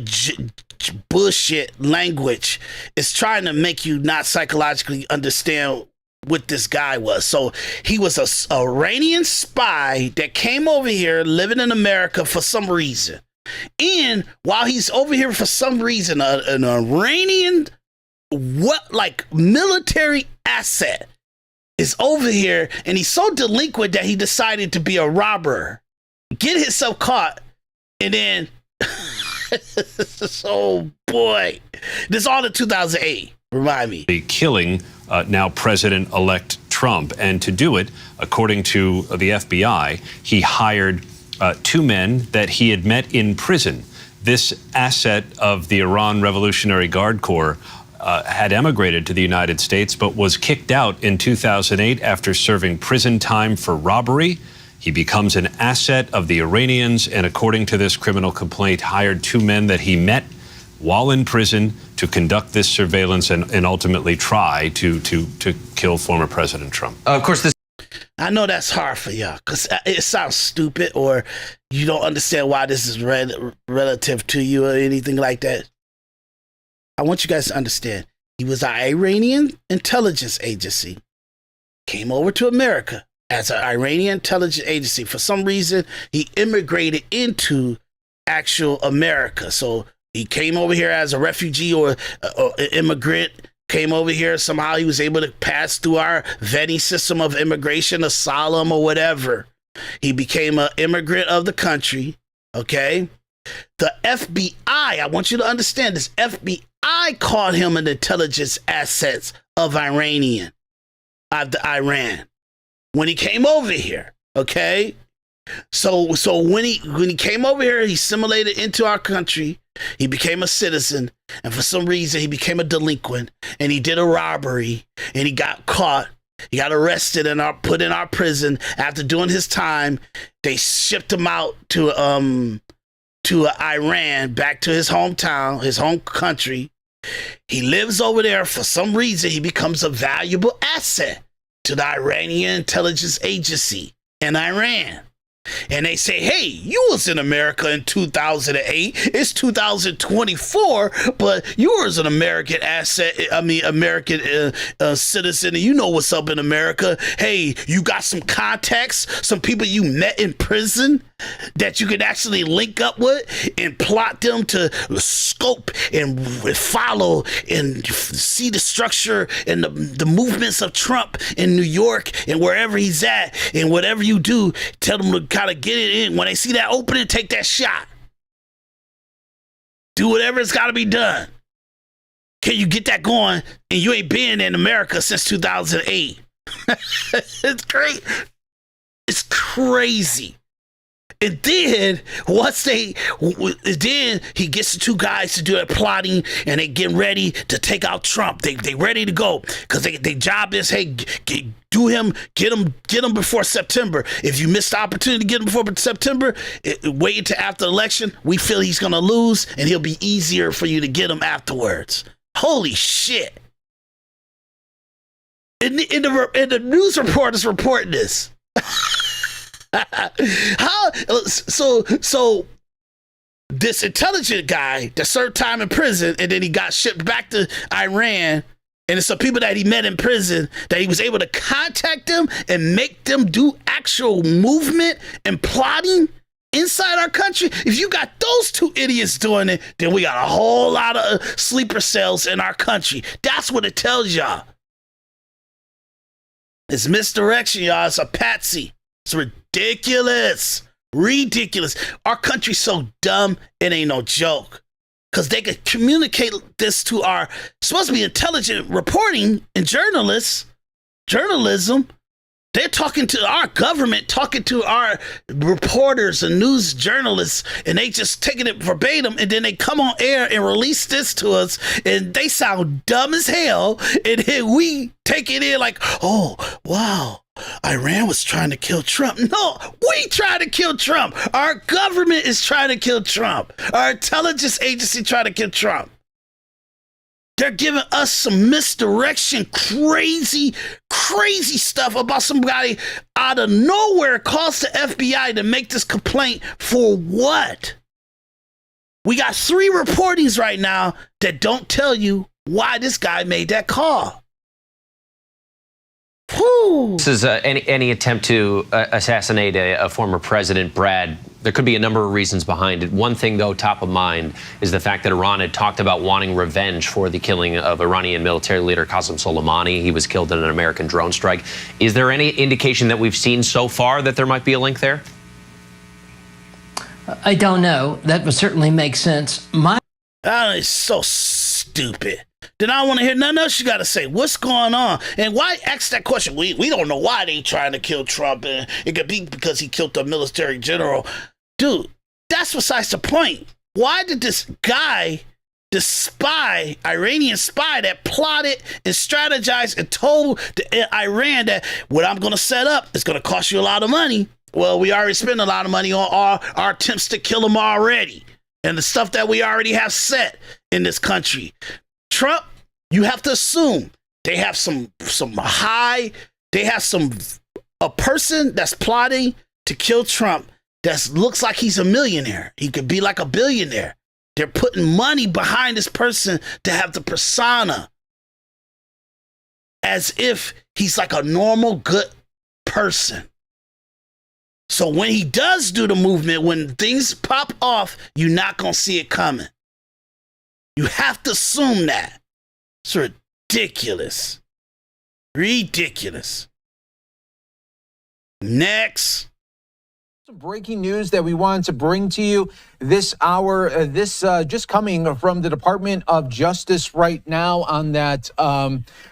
bullshit language, it's trying to make you not psychologically understand what this guy was. So he was an Iranian spy that came over here living in America for some reason. And while he's over here for some reason, an Iranian military asset is over here, and he's so delinquent that he decided to be a robber, get himself caught, and then oh boy, this all in 2008. Remind me. Killing now President-elect Trump, and to do it, according to the FBI, he hired 2 men that he had met in prison. This asset of the Iran Revolutionary Guard Corps had emigrated to the United States, but was kicked out in 2008 after serving prison time for robbery. He becomes an asset of the Iranians, and according to this criminal complaint, hired 2 men that he met while in prison to conduct this surveillance and ultimately try to kill former President Trump. Of course, this. I know that's hard for y'all because it sounds stupid, or you don't understand why this is relative to you or anything like that. I want you guys to understand. He was an Iranian intelligence agency, came over to America as an Iranian intelligence agency. For some reason, he immigrated into actual America. So he came over here as a refugee or an immigrant, came over here. Somehow he was able to pass through our vetting system of immigration, asylum, or whatever. He became an immigrant of the country, okay? The FBI, I want you to understand this, FBI called him an intelligence asset of Iran when he came over here, okay? So when he came over here, he assimilated into our country. He became a citizen, and for some reason, he became a delinquent, and he did a robbery, and he got caught. He got arrested and put in our prison. After doing his time, they shipped him out to Iran, back to his hometown, his home country. He lives over there. For some reason, he becomes a valuable asset to the Iranian intelligence agency in Iran. And they say, hey, you was in America in 2008. It's 2024, but you was an American American citizen, and you know what's up in America. Hey, you got some contacts, some people you met in prison that you could actually link up with and plot them to scope and follow and see the structure and the movements of Trump in New York and wherever he's at, and whatever you do, tell them to kind of get it in. When they see that opening, take that shot. Do whatever it's got to be done. Can you get that going? And you ain't been in America since 2008. It's great. It's crazy. And then then he gets the 2 guys to do that plotting, and they get ready to take out Trump. They ready to go because their job is, hey, get him before September. If you missed the opportunity to get him before September, wait until after the election. We feel he's gonna lose, and he'll be easier for you to get him afterwards. Holy shit! And the news reporters reporting this. How so this intelligent guy that served time in prison, and then he got shipped back to Iran, and it's some people that he met in prison that he was able to contact them and make them do actual movement and plotting inside our country. If you got those 2 idiots doing it, then we got a whole lot of sleeper cells in our country. That's what it tells y'all. It's misdirection, y'all. It's a patsy. It's ridiculous. Our country's so dumb, it ain't no joke. Because they could communicate this to our supposed to be intelligent reporting and journalism. They're talking to our government, talking to our reporters and news journalists, and they just taking it verbatim, and then they come on air and release this to us, and they sound dumb as hell, and then we take it in like, oh, wow, Iran was trying to kill Trump. No, we trying to kill Trump. Our government is trying to kill Trump. Our intelligence agency trying to kill Trump. They're giving us some misdirection, crazy stuff about somebody out of nowhere calls the FBI to make this complaint for what? We got 3 reportings right now that don't tell you why this guy made that call. Whew. This is any attempt to assassinate a former president, Brad. There could be a number of reasons behind it. One thing, though, top of mind is the fact that Iran had talked about wanting revenge for the killing of Iranian military leader Qasem Soleimani. He was killed in an American drone strike. Is there any indication that we've seen so far that there might be a link there? I don't know. That would certainly make sense. It's so stupid. Then I want to hear nothing else you got to say. What's going on? And why ask that question? We don't know why they trying to kill Trump. And it could be because he killed a military general. Dude, that's besides the point. Why did this guy, this spy, Iranian spy that plotted and strategized and told Iran that what I'm going to set up is going to cost you a lot of money? Well, we already spent a lot of money on our attempts to kill him already. And the stuff that we already have set in this country. Trump, you have to assume they have a person that's plotting to kill Trump that looks like he's a millionaire. He could be like a billionaire. They're putting money behind this person to have the persona as if he's like a normal, good person. So when he does do the movement, when things pop off, you're not going to see it coming. You have to assume that. It's ridiculous. Ridiculous. Next. Some breaking news that we wanted to bring to you this hour. This just coming from the Department of Justice right now on that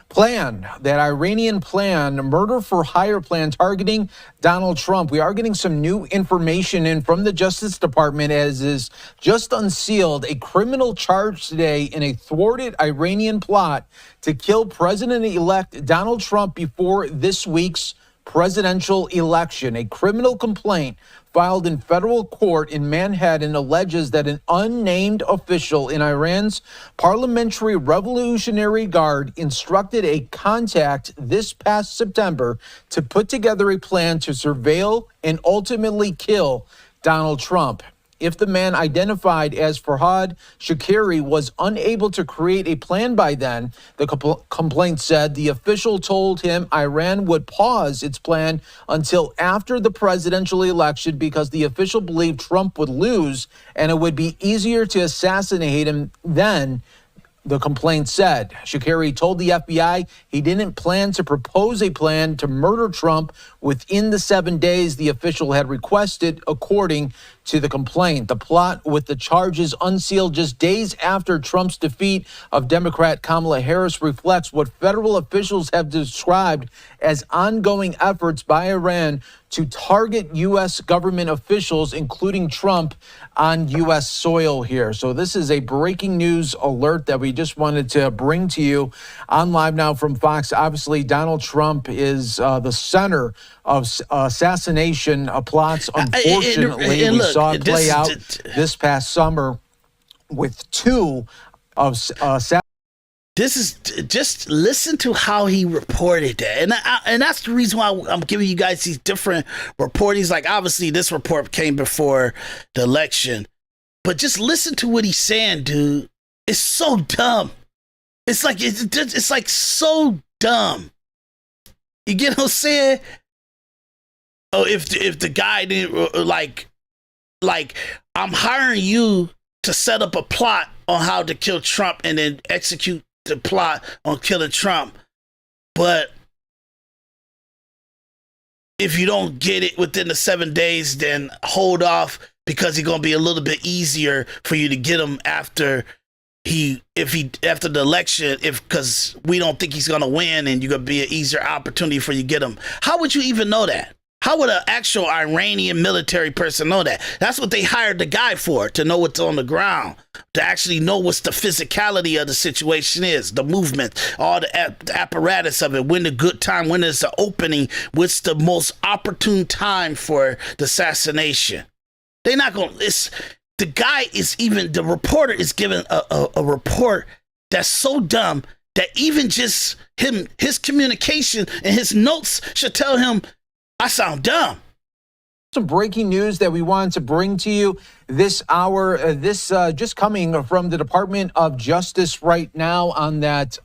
plan, that Iranian plan, murder for hire plan targeting Donald Trump. We are getting some new information in from the Justice Department as is just unsealed a criminal charge today in a thwarted Iranian plot to kill President-elect Donald Trump before this week's presidential election. A criminal complaint filed in federal court in Manhattan alleges that an unnamed official in Iran's Parliamentary Revolutionary Guard instructed a contact this past September to put together a plan to surveil and ultimately kill Donald Trump. If the man identified as Farhad Shakiri was unable to create a plan by then, the complaint said the official told him Iran would pause its plan until after the presidential election because the official believed Trump would lose and it would be easier to assassinate him then. The complaint said Shakiri told the FBI he didn't plan to propose a plan to murder Trump within the 7 days the official had requested, according to the complaint. The plot with the charges unsealed just days after Trump's defeat of Democrat Kamala Harris reflects what federal officials have described as ongoing efforts by Iran to target U.S. government officials, including Trump, on U.S. soil here. So this is a breaking news alert that we just wanted to bring to you on Live Now from Fox. Obviously, Donald Trump is the center of assassination plots. Unfortunately, we saw it play out this past summer with two of This is just listen to how he reported that. And that's the reason why I'm giving you guys these different reportings. Like, obviously, this report came before the election. But just listen to what he's saying, dude. It's so dumb. It's like so dumb. You get what I'm saying? Oh, if the guy didn't, like, I'm hiring you to set up a plot on how to kill Trump and then execute the plot on killing Trump, but if you don't get it within the 7 days, then hold off because it's gonna be a little bit easier for you to get him after the election, because we don't think he's gonna win, and you're gonna be an easier opportunity for you to get him. How would you even know that? How would an actual Iranian military person know that? That's what they hired the guy for, to know what's on the ground, to actually know what's the physicality of the situation is, the movement, all the apparatus of it, when the good time, when is the opening, what's the most opportune time for the assassination. They're not going to, the guy is even, the reporter is given a report that's so dumb that even just his communication and his notes should tell him, I sound dumb. Some breaking news that we wanted to bring to you this hour. Just coming from the Department of Justice right now on that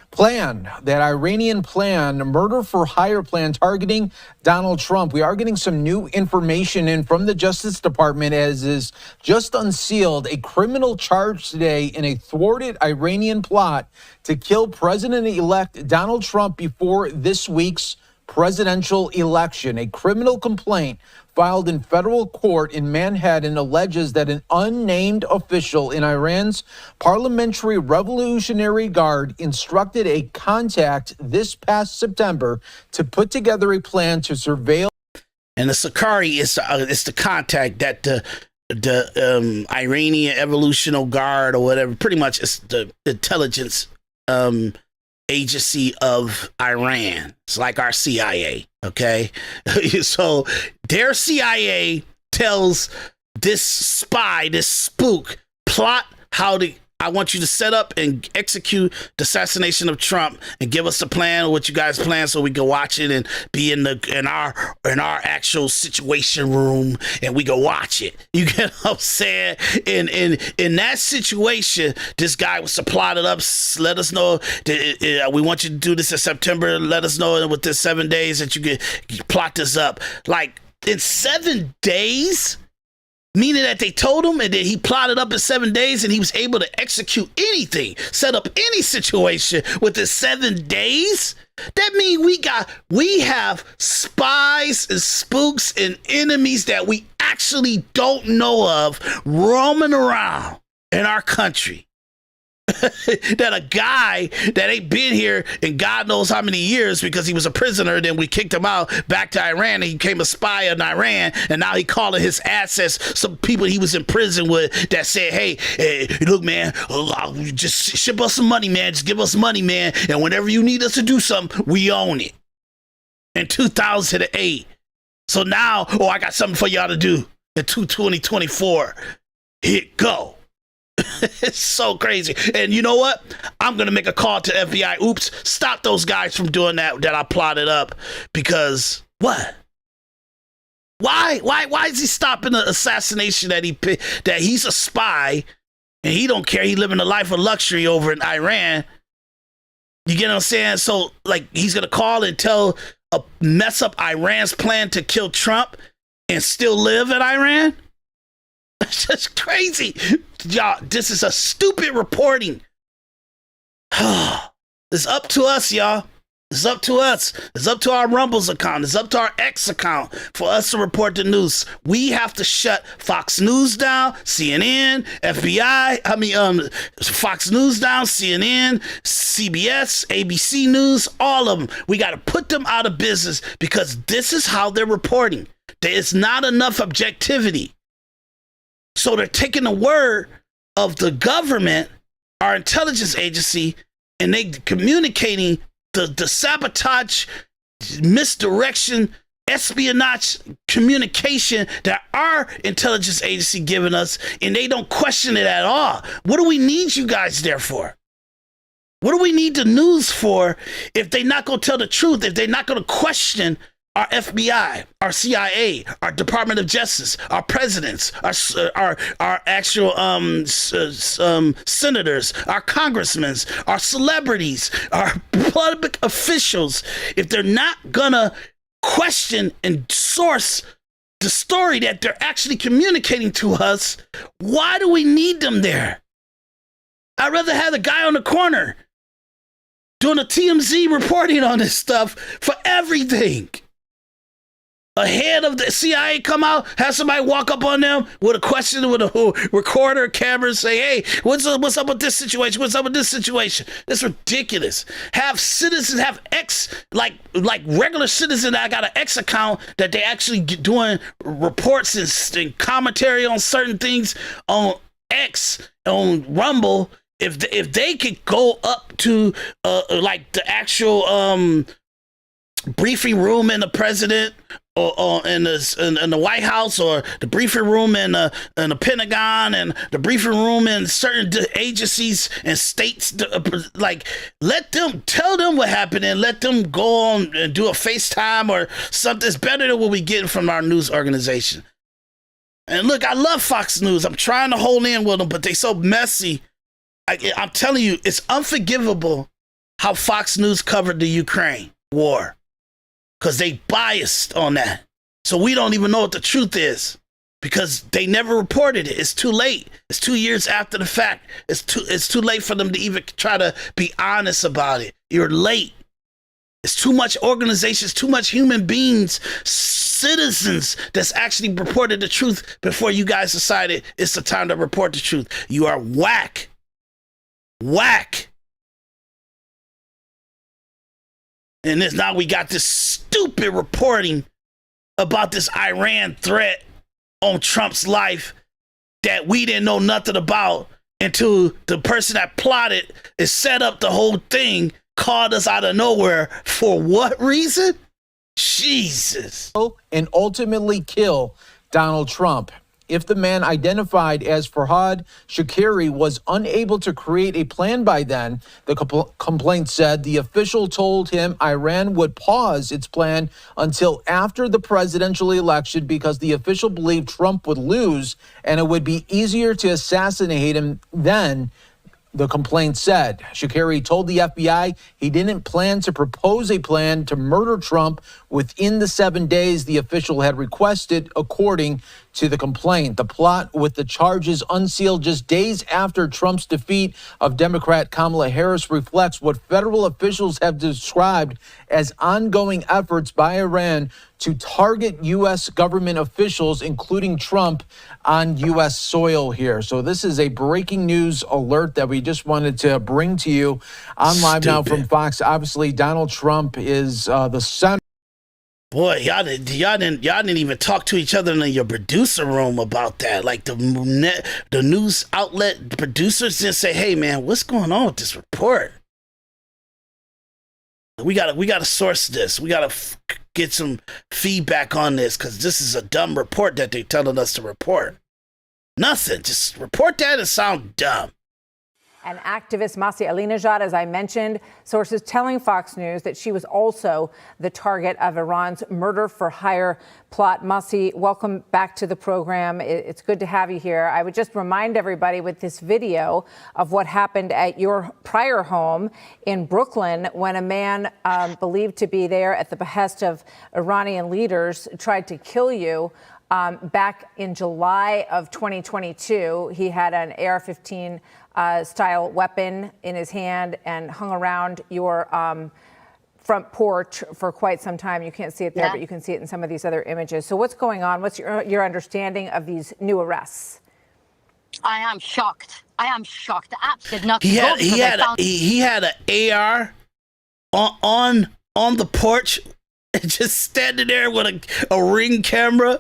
plan, that Iranian plan, murder for hire plan targeting Donald Trump. We are getting some new information in from the Justice Department, as is just unsealed a criminal charge today in a thwarted Iranian plot to kill President-elect Donald Trump before this week's presidential election. A criminal complaint filed in federal court in Manhattan alleges that an unnamed official in Iran's Parliamentary Revolutionary Guard instructed a contact this past September to put together a plan to surveil. And the Sakari is the contact that the Iranian Evolutionary Guard or whatever, pretty much it's the intelligence agency of Iran. It's like our CIA, okay? So their CIA tells this spy, this spook, plot how to, I want you to set up and execute the assassination of Trump and give us a plan of what you guys plan so we can watch it and be in our actual situation room and we can watch it. You get what I'm saying? In that situation, this guy was plotted up. Let us know that we want you to do this in September. Let us know within 7 days that you can plot this up. Like in 7 days. Meaning that they told him and then he plotted up in 7 days and he was able to execute anything, set up any situation within 7 days. That means we have spies and spooks and enemies that we actually don't know of roaming around in our country. That a guy that ain't been here in God knows how many years because he was a prisoner, then we kicked him out back to Iran and he became a spy in Iran, and now he calling his assets some people he was in prison with that said, hey, look, man, just ship us some money, man, just give us money, man, and whenever you need us to do something, we own it. In 2008. So now, I got something for y'all to do in 2024. Hit go. It's so crazy. And you know what? I'm going to make a call to FBI. Oops, stop those guys from doing that I plotted up. Because what? Why is he stopping the assassination that he's a spy and he don't care? He living a life of luxury over in Iran. You get what I'm saying? So like he's going to call and mess up Iran's plan to kill Trump and still live in Iran? It's just crazy. Y'all, this is a stupid reporting. It's up to us, y'all. It's up to us. It's up to our Rumbles account. It's up to our X account for us to report the news. We have to shut Fox News down, CNN, FBI, Fox News down, CNN, CBS, ABC News, all of them. We got to put them out of business because this is how they're reporting. There is not enough objectivity. So they're taking the word of the government, our intelligence agency, and they communicating the sabotage, misdirection, espionage communication that our intelligence agency giving us, and they don't question it at all. What do we need you guys there for? What do we need the news for if they're not going to tell the truth, if they're not going to question our FBI, our CIA, our Department of Justice, our presidents, our actual senators, our congressmen, our celebrities, our public officials? If they're not gonna question and source the story that they're actually communicating to us, why do we need them there? I'd rather have the guy on the corner doing a TMZ reporting on this stuff for everything. Ahead of the CIA come out, have somebody walk up on them with a question with a recorder, camera, and say, hey, what's up with this situation? What's up with this situation? It's ridiculous. Have citizens, have X, like regular citizens that got an X account that they actually doing reports and commentary on certain things on X, on Rumble. If they could go up to like the actual briefing room in the president or in the White House, or the briefing room in the Pentagon, and the briefing room in certain agencies and states. Like, let them tell them what happened and let them go on and do a FaceTime or something. It's better than what we get from our news organization. And look, I love Fox News. I'm trying to hold in with them, but they so messy. I'm telling you, it's unforgivable how Fox News covered the Ukraine war. Because they biased on that. So we don't even know what the truth is. Because they never reported it. It's too late. It's 2 years after the fact. It's too late for them to even try to be honest about it. You're late. It's too much organizations, too much human beings, citizens that's actually reported the truth before you guys decided it's the time to report the truth. You are whack. Whack. And now we got this stupid reporting about this Iran threat on Trump's life that we didn't know nothing about until the person that plotted and set up the whole thing called us out of nowhere. For what reason? Jesus. And ultimately kill Donald Trump. If the man identified as Farhad Shakiri was unable to create a plan by then, the complaint said the official told him Iran would pause its plan until after the presidential election because the official believed Trump would lose and it would be easier to assassinate him then. The complaint said Shakiri told the FBI he didn't plan to propose a plan to murder Trump within the 7 days the official had requested, according to the complaint. The plot with the charges unsealed just days after Trump's defeat of Democrat Kamala Harris reflects what federal officials have described as ongoing efforts by Iran to target U.S. government officials, including Trump, on U.S. soil here. So this is a breaking news alert that we just wanted to bring to you on Live Now from Fox. Obviously, Donald Trump is the center. Boy, y'all didn't even talk to each other in your producer room about that. Like the news outlet producers didn't say, "Hey, man, what's going on with this report? We gotta source this. We gotta get some feedback on this because this is a dumb report that they're telling us to report." Nothing. Just report that and sound dumb. And activist Masih Alinejad, as I mentioned, sources telling Fox News that she was also the target of Iran's murder-for-hire plot. Masih, welcome back to the program. It's good to have you here. I would just remind everybody with this video of what happened at your prior home in Brooklyn when a man believed to be there at the behest of Iranian leaders tried to kill you. Back in July of 2022, he had an AR-15 style weapon in his hand and hung around your front porch for quite some time. You can't see it there, but you can see it in some of these other images. So what's going on? What's your understanding of these new arrests? I am shocked. I am shocked. The app did not. He had an AR on the porch, just standing there with a Ring camera.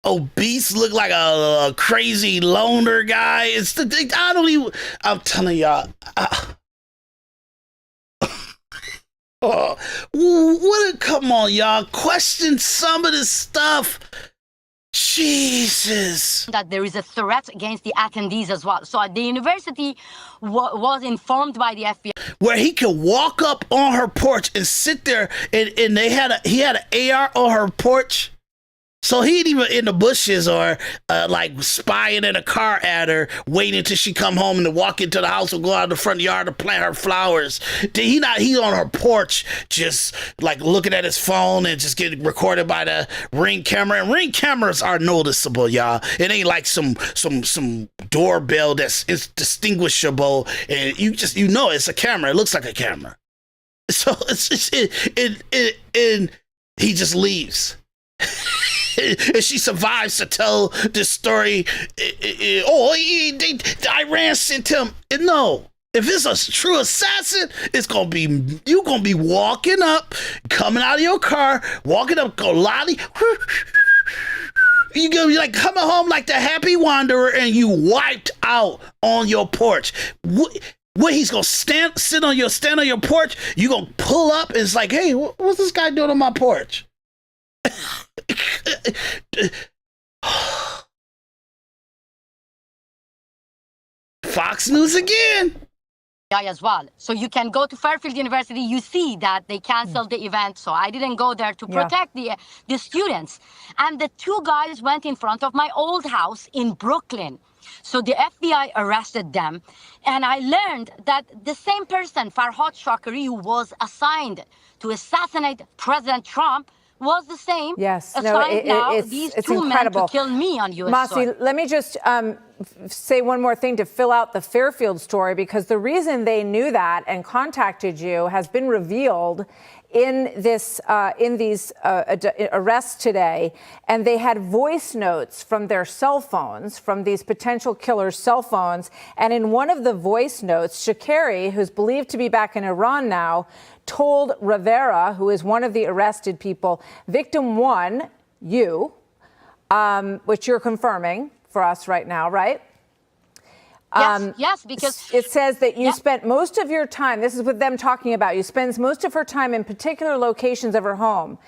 Obese, look like a crazy loner guy. It's the thing. I'm telling y'all. Come on, y'all. Question some of this stuff. Jesus. That there is a threat against the attendees as well. So the university was informed by the FBI. Where he could walk up on her porch and sit there, and he had an AR on her porch. So he ain't even in the bushes or like spying in a car at her, waiting till she come home and to walk into the house or go out in the front yard to plant her flowers. He's on her porch just like looking at his phone and just getting recorded by the Ring camera. And Ring cameras are noticeable, y'all. It ain't like some doorbell that's distinguishable and you know it's a camera. It looks like a camera. So and he just leaves. And she survives to tell this story. Iran sent him. No, if it's a true assassin, you're gonna be walking up, coming out of your car, walking up, go lolly. You're gonna be like coming home like the happy wanderer, and you wiped out on your porch. What he's gonna stand on your porch? You gonna pull up? And it's like, hey, what's this guy doing on my porch? Fox News again. As well. So you can go to Fairfield University, you see that they canceled the event, so I didn't go there to protect the students. And the two guys went in front of my old house in Brooklyn. So the FBI arrested them, and I learned that the same person, Farhad Shakari, who was assigned to assassinate President Trump, was the same. Yes, it's two incredible. Men to kill me on U.S. Mossy, soil. let me just say one more thing to fill out the Fairfield story, because the reason they knew that and contacted you has been revealed in these arrests today. And they had voice notes from their cell phones, from these potential killers' cell phones. And in one of the voice notes, Shakari, who's believed to be back in Iran now, told Rivera, who is one of the arrested people, victim one, you, which you're confirming for us right now, right? Yes, because it says that you spent most of your time, this is what them talking about, you spend most of her time in particular locations of her home.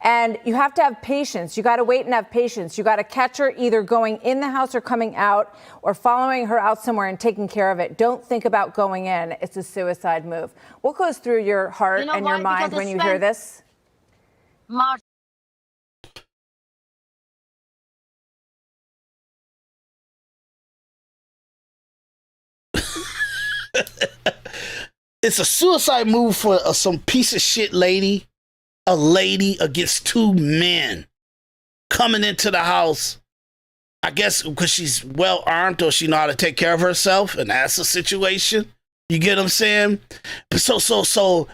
And you have to have patience. You got to wait and have patience. You got to catch her either going in the house or coming out, or following her out somewhere and taking care of it. Don't think about going in. It's a suicide move. What goes through your heart and your mind when you hear this? It's a suicide move for some piece of shit lady. A lady against two men coming into the house. I guess because she's well armed or she know how to take care of herself, and that's the situation. You get what I'm saying? So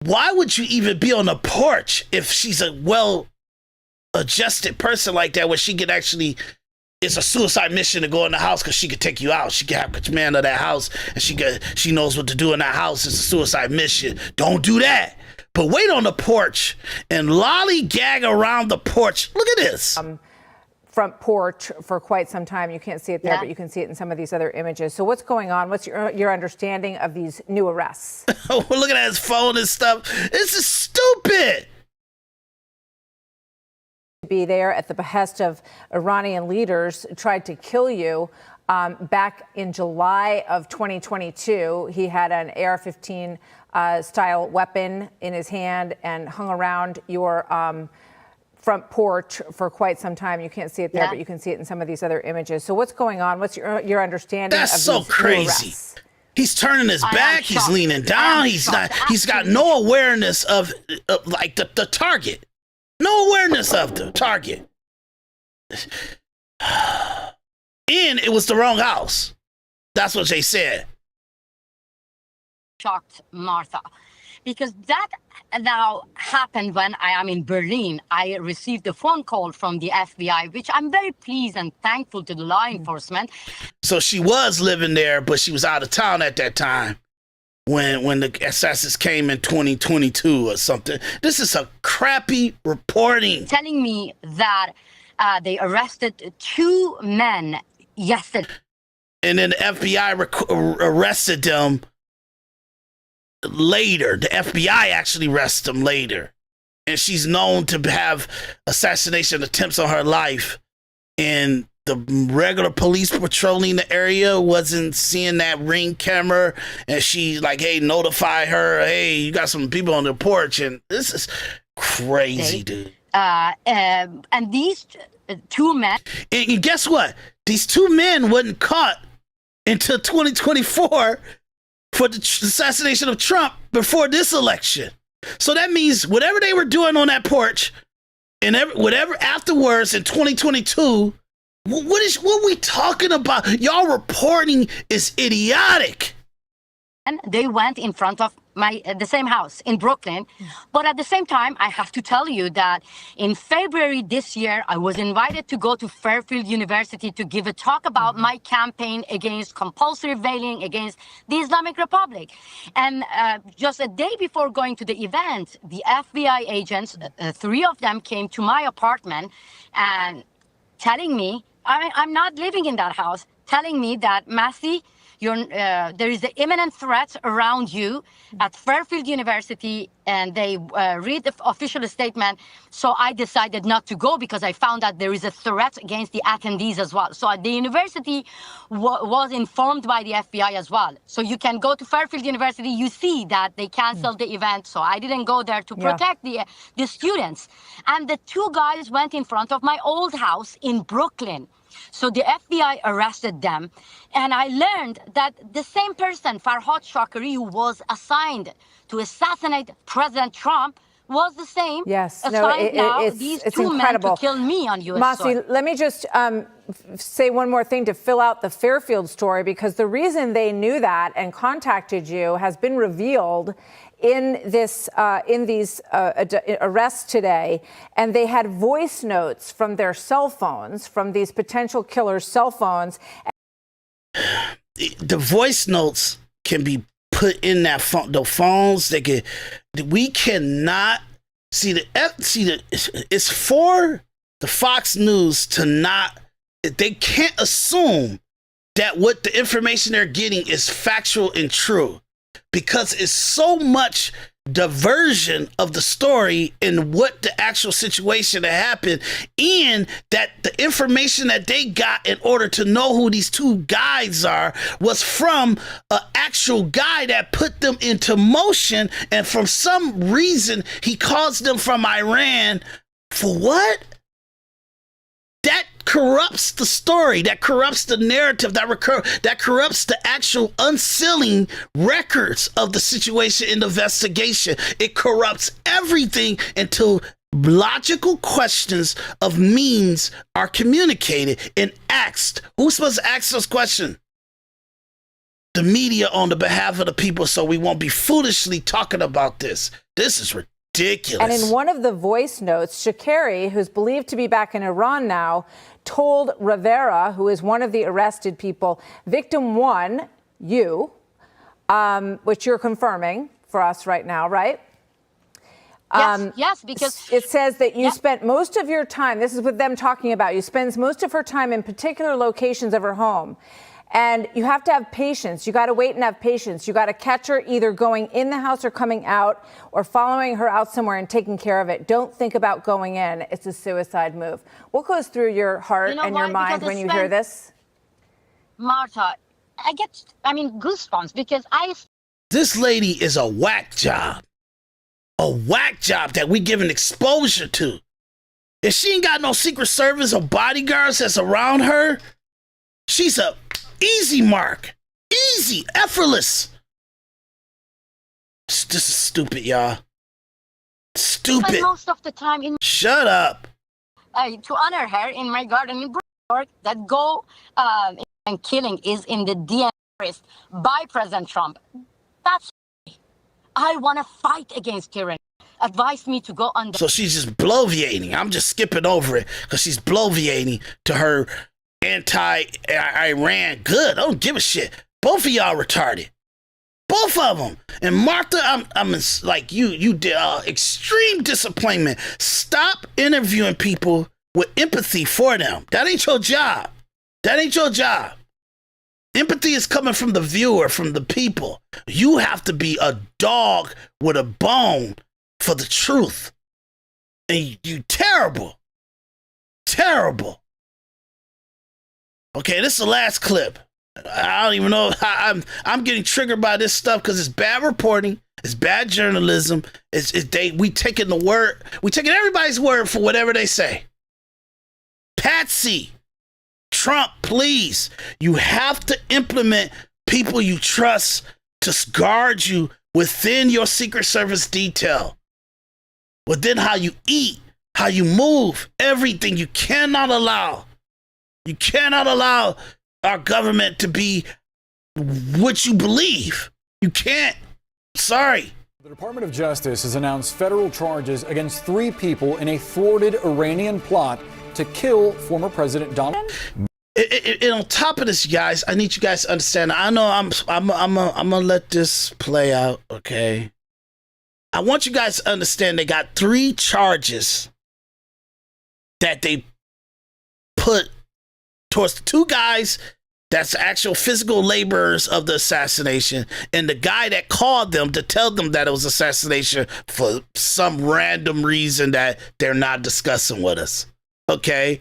why would you even be on the porch if she's a well adjusted person like that, where she could actually, it's a suicide mission to go in the house because she could take you out. She could have command of that house, and she knows what to do in that house. It's a suicide mission. Don't do that. But wait on the porch and lollygag around the porch. Look at this. Front porch for quite some time. You can't see it there, but you can see it in some of these other images. So what's going on? What's your understanding of these new arrests? Look at his phone and stuff. This is stupid. Be there at the behest of Iranian leaders, tried to kill you back in July of 2022. He had an AR-15 style weapon in his hand and hung around your front porch for quite some time. You can't see it there, but you can see it in some of these other images. So what's going on? What's your understanding of these so crazy. arrests? He's turning his back. He's leaning down. He's got no awareness of like the target. No awareness of the target. And it was the wrong house. That's what they said. Shocked Martha, because that now happened when I am in Berlin. I received a phone call from the FBI, which I'm very pleased and thankful to the law enforcement. So she was living there, but she was out of town at that time when the assassins came in 2022 or something. This is a crappy reporting. Telling me that they arrested two men yesterday. And then the FBI arrested them later. The FBI actually arrested them later. And she's known to have assassination attempts on her life. And the regular police patrolling the area wasn't seeing that Ring camera. And she's like, hey, notify her. Hey, you got some people on the porch. And this is crazy, dude. And these two men. And guess what? These two men wasn't caught until 2024 for the assassination of Trump before this election. So that means whatever they were doing on that porch and whatever afterwards in 2022, what we talking about? Y'all reporting is idiotic. And they went in front of the same house in Brooklyn. But at the same time, I have to tell you that in February this year, I was invited to go to Fairfield University to give a talk about my campaign against compulsory veiling against the Islamic Republic. And just a day before going to the event, the FBI agents, three of them came to my apartment and telling me, I'm not living in that house, telling me that, Massey, there is an imminent threat around you at Fairfield University, and they read the official statement. So I decided not to go because I found that there is a threat against the attendees as well. So the university was informed by the FBI as well. So you can go to Fairfield University, you see that they canceled the event. So I didn't go there to protect the students. And the two guys went in front of my old house in Brooklyn. So the FBI arrested them, and I learned that the same person, Farhad Shakari, who was assigned to assassinate President Trump, was the same assigned these two incredible. Men to kill me on U.S. Masi, soil. let me just say one more thing to fill out the Fairfield story, because the reason they knew that and contacted you has been revealed in these arrests today, and they had voice notes from their cell phones, from these potential killers' cell phones. The voice notes can be put in that phone. The phones, we cannot it's for the Fox News to not. They can't assume that what the information they're getting is factual and true, because it's so much diversion of the story and what the actual situation that happened, and that the information that they got in order to know who these two guys are was from an actual guy that put them into motion, and from some reason he calls them from Iran. For what? That corrupts the story, that corrupts the narrative, that corrupts the actual unsealing records of the situation in the investigation. It corrupts everything until logical questions of means are communicated and asked. Who's supposed to ask those questions? The media on the behalf of the people, so we won't be foolishly talking about this. This is ridiculous. And in one of the voice notes, Shakari, who's believed to be back in Iran now, told Rivera, who is one of the arrested people, victim one, you, which you're confirming for us right now, right? Yes, because it says that you spent most of your time, this is what them talking about, you spend most of her time in particular locations of her home. And you have to have patience. You got to wait and have patience. You got to catch her either going in the house or coming out, or following her out somewhere and taking care of it. Don't think about going in. It's a suicide move. What goes through your heart and your mind when you hear this? Martha, I get goosebumps because this lady is a whack job. A whack job that we giving exposure to. If she ain't got no Secret Service or bodyguards that's around her, she's a easy mark. Easy. Effortless. This is stupid, y'all. Stupid. Most of the time Shut up. To honor her in my garden in York, that go and killing is in the DNA by President Trump. That's I want to fight against tyranny. Advised me to go on. So she's just bloviating. I'm just skipping over it because she's bloviating to her anti-Iran good. I don't give a shit. Both of y'all retarded. Both of them. And Martha, I'm like you did extreme disappointment. Stop interviewing people with empathy for them. That ain't your job. That ain't your job. Empathy is coming from the viewer, from the people. You have to be a dog with a bone for the truth. And you terrible. Terrible. Okay, this is the last clip. I don't even know. I'm getting triggered by this stuff because it's bad reporting, it's bad journalism. We taking everybody's word for whatever they say. Patsy, Trump, please, you have to implement people you trust to guard you within your Secret Service detail, within how you eat, how you move, everything. You cannot allow our government to be what you believe. You can't. Sorry. The Department of Justice has announced federal charges against 3 people in a thwarted Iranian plot to kill former President Donald. And on top of this, guys, I need you guys to understand. I know I'm gonna let this play out. Okay. I want you guys to understand they got 3 charges that they put towards the 2 guys that's actual physical laborers of the assassination, and the guy that called them to tell them that it was assassination for some random reason that they're not discussing with us. Okay?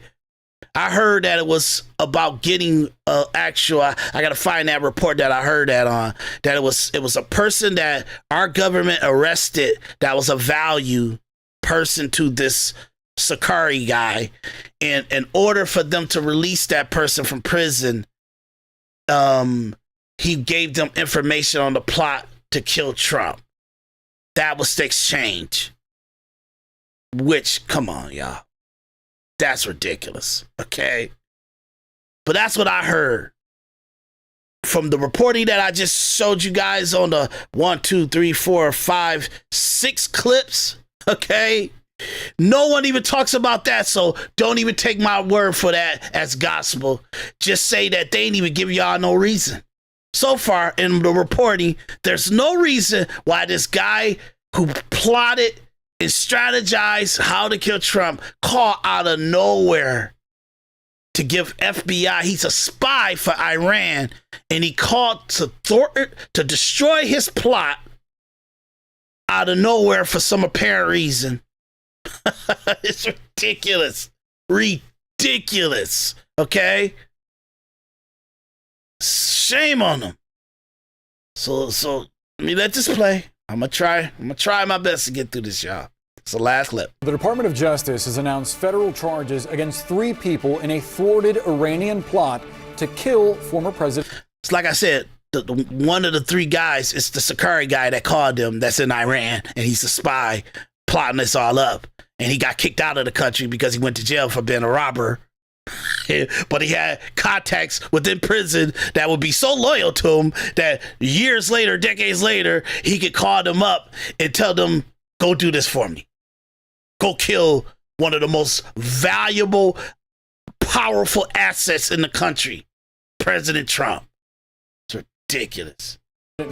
I heard that it was about getting actual, I got to find that report that I heard that on, that it was a person that our government arrested that was a value person to this Sakari guy. And in order for them to release that person from prison, he gave them information on the plot to kill Trump. That was the exchange. Which, come on, y'all. That's ridiculous. Okay. But that's what I heard from the reporting that I just showed you guys on the 1, 2, 3, 4, 5, 6 clips. Okay. No one even talks about that, so don't even take my word for that as gospel. Just say that they ain't even give y'all no reason. So far in the reporting, there's no reason why this guy who plotted and strategized how to kill Trump called out of nowhere to give FBI, he's a spy for Iran, and he called to destroy his plot out of nowhere for some apparent reason. It's ridiculous. Ridiculous. Okay? Shame on them. So let me let this play. I'm gonna try my best to get through this, y'all. It's the last clip. The Department of Justice has announced federal charges against 3 people in a thwarted Iranian plot to kill former president. It's like I said, one of the 3 guys is the Sakari guy that called him that's in Iran, and he's a spy plotting this all up. And he got kicked out of the country because he went to jail for being a robber. But he had contacts within prison that would be so loyal to him that years later, decades later, he could call them up and tell them, go do this for me. Go kill one of the most valuable, powerful assets in the country, President Trump. It's ridiculous.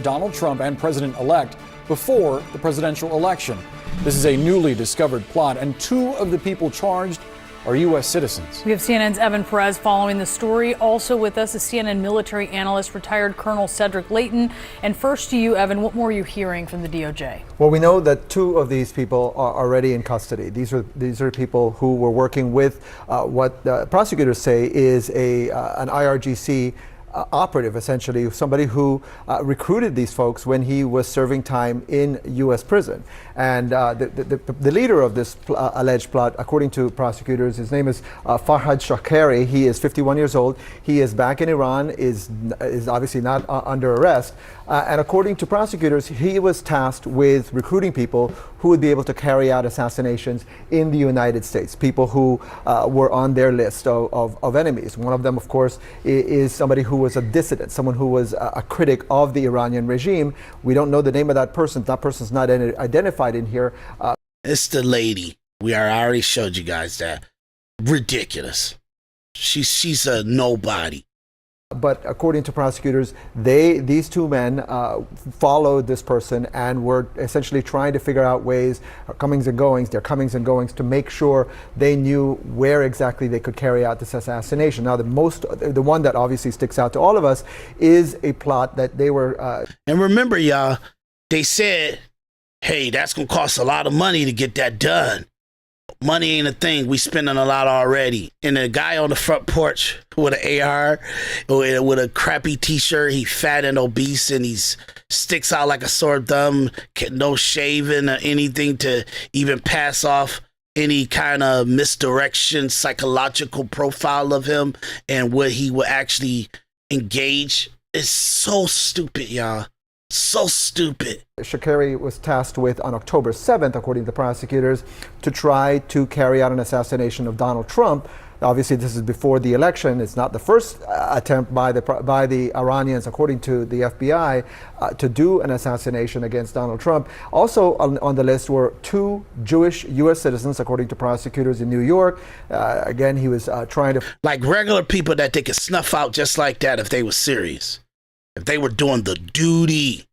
Donald Trump and President-elect before the presidential election. This is a newly discovered plot, and 2 of the people charged are U.S. citizens. We have CNN's Evan Perez following the story. Also with us is CNN military analyst, retired Colonel Cedric Layton. And first to you, Evan, what more are you hearing from the DOJ? Well, we know that 2 of these people are already in custody. These are people who were working with what prosecutors say is an IRGC operative, essentially, somebody who recruited these folks when he was serving time in U.S. prison. And the leader of this alleged plot, according to prosecutors, his name is Farhad Shakari. He is 51 years old. He is back in Iran, is obviously not under arrest. And according to prosecutors, he was tasked with recruiting people who would be able to carry out assassinations in the United States, people who were on their list of enemies. One of them, of course, is somebody who was a dissident, someone who was a critic of the Iranian regime. We don't know the name of that person. That person's not identified in here. It's the lady. I already showed you guys that. Ridiculous. She's a nobody. But according to prosecutors, these 2 men followed this person and were essentially trying to figure out ways, their comings and goings, to make sure they knew where exactly they could carry out this assassination. Now, the one that obviously sticks out to all of us is a plot that they were. And remember, y'all, they said, hey, that's going to cost a lot of money to get that done. Money ain't a thing. We spending a lot already. And the guy on the front porch with an AR, with a crappy T-shirt, he fat and obese, and he sticks out like a sore thumb. No shaving or anything to even pass off any kind of misdirection, psychological profile of him and what he would actually engage. It's so stupid, y'all. So stupid. Shakari was tasked with, on October 7th, according to prosecutors, to try to carry out an assassination of Donald Trump. Obviously, this is before the election. It's not the first attempt by the Iranians, according to the FBI, to do an assassination against Donald Trump. Also on the list were 2 Jewish U.S. citizens, according to prosecutors in New York. Again, he was trying to... Like regular people that they could snuff out just like that if they were serious. If they were doing the duty,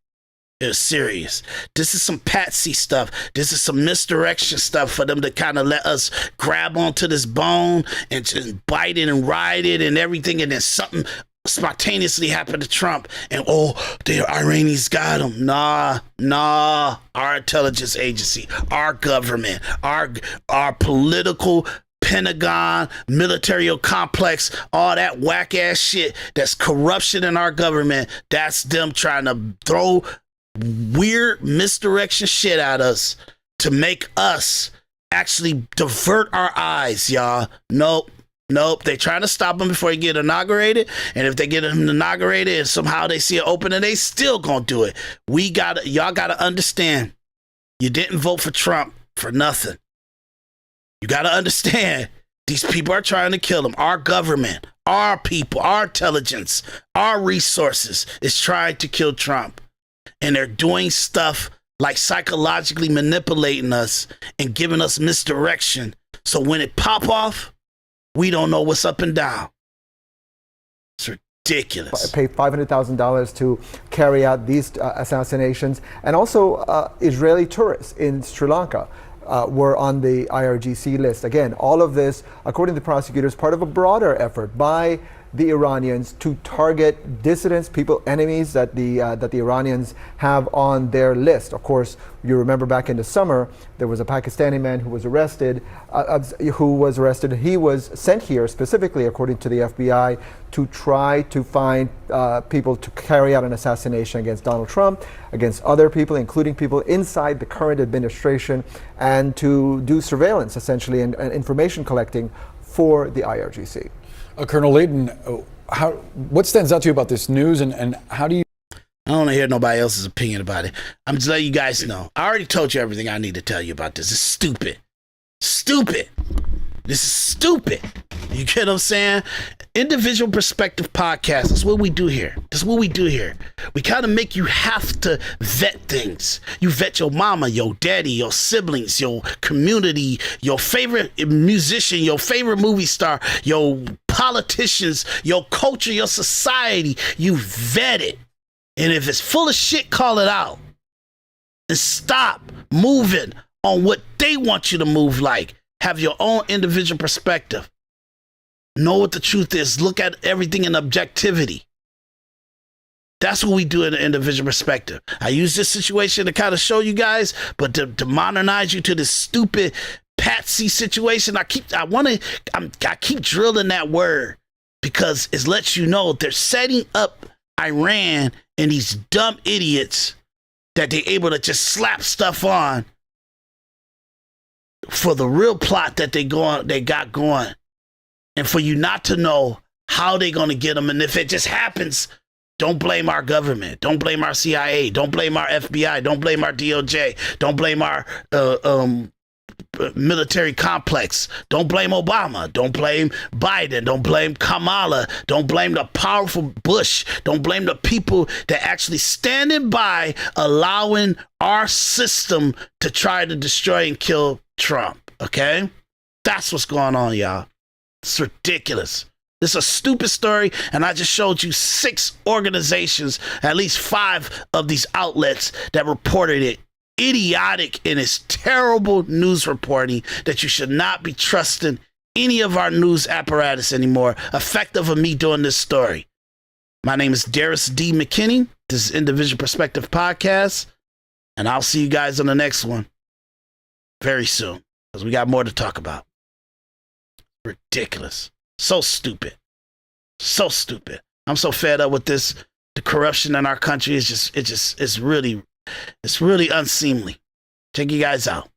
it was serious. This is some Patsy stuff. This is some misdirection stuff for them to kind of let us grab onto this bone and just bite it and ride it and everything. And then something spontaneously happen to Trump and the Iranians got him. Nah, our intelligence agency, our government, our political Pentagon, military complex, all that whack ass shit, that's corruption in our government. That's them trying to throw weird misdirection shit at us to make us actually divert our eyes, y'all. Nope. They're trying to stop him before he get inaugurated. And if they get him inaugurated and somehow they see it opening, they still gonna do it. Y'all gotta understand, you didn't vote for Trump for nothing. You gotta understand, these people are trying to kill him. Our government, our people, our intelligence, our resources is trying to kill Trump. And they're doing stuff like psychologically manipulating us and giving us misdirection. So when it pop off, we don't know what's up and down. It's ridiculous. Pay $500,000 to carry out these assassinations. And also Israeli tourists in Sri Lanka were on the IRGC list. Again, all of this, according to prosecutors, part of a broader effort by the Iranians to target dissidents, people, enemies that the Iranians have on their list. Of course, you remember back in the summer, there was a Pakistani man who was arrested. He was sent here specifically, according to the FBI, to try to find people to carry out an assassination against Donald Trump, against other people, including people inside the current administration, and to do surveillance, essentially, and information collecting for the IRGC. Colonel Layton, what stands out to you about this news, and how do you... I don't want to hear nobody else's opinion about it. I'm just letting you guys know. I already told you everything I need to tell you about this. It's stupid. Stupid. This is stupid. You get what I'm saying? Individual Perspective Podcast. That's what we do here. We kind of make you have to vet things. You vet your mama, your daddy, your siblings, your community, your favorite musician, your favorite movie star, your politicians, your culture, your society. You vet it. And if it's full of shit, call it out. And stop moving on what they want you to move like. Have your own individual perspective. Know what the truth is. Look at everything in objectivity. That's what we do in the individual perspective. I use this situation to kind of show you guys, but to modernize you to this stupid Patsy situation, I keep drilling that word because it lets you know they're setting up Iran and these dumb idiots that they're able to just slap stuff on for the real plot that they got going. And for you not to know how they're going to get them. And if it just happens, don't blame our government. Don't blame our CIA. Don't blame our FBI. Don't blame our DOJ. Don't blame our military complex. Don't blame Obama. Don't blame Biden. Don't blame Kamala. Don't blame the powerful Bush. Don't blame the people that actually standing by allowing our system to try to destroy and kill Trump. Okay? That's what's going on, y'all. It's ridiculous. This is a stupid story, and I just showed you 6 organizations, at least 5 of these outlets that reported it. Idiotic in its terrible news reporting that you should not be trusting any of our news apparatus anymore, effective of me doing this story. My name is Daris D. McKinney. This is Individual Perspective Podcast, and I'll see you guys on the next one very soon, because we got more to talk about. Ridiculous. So stupid. I'm so fed up with this. The corruption in our country is it's really unseemly. Check you guys out.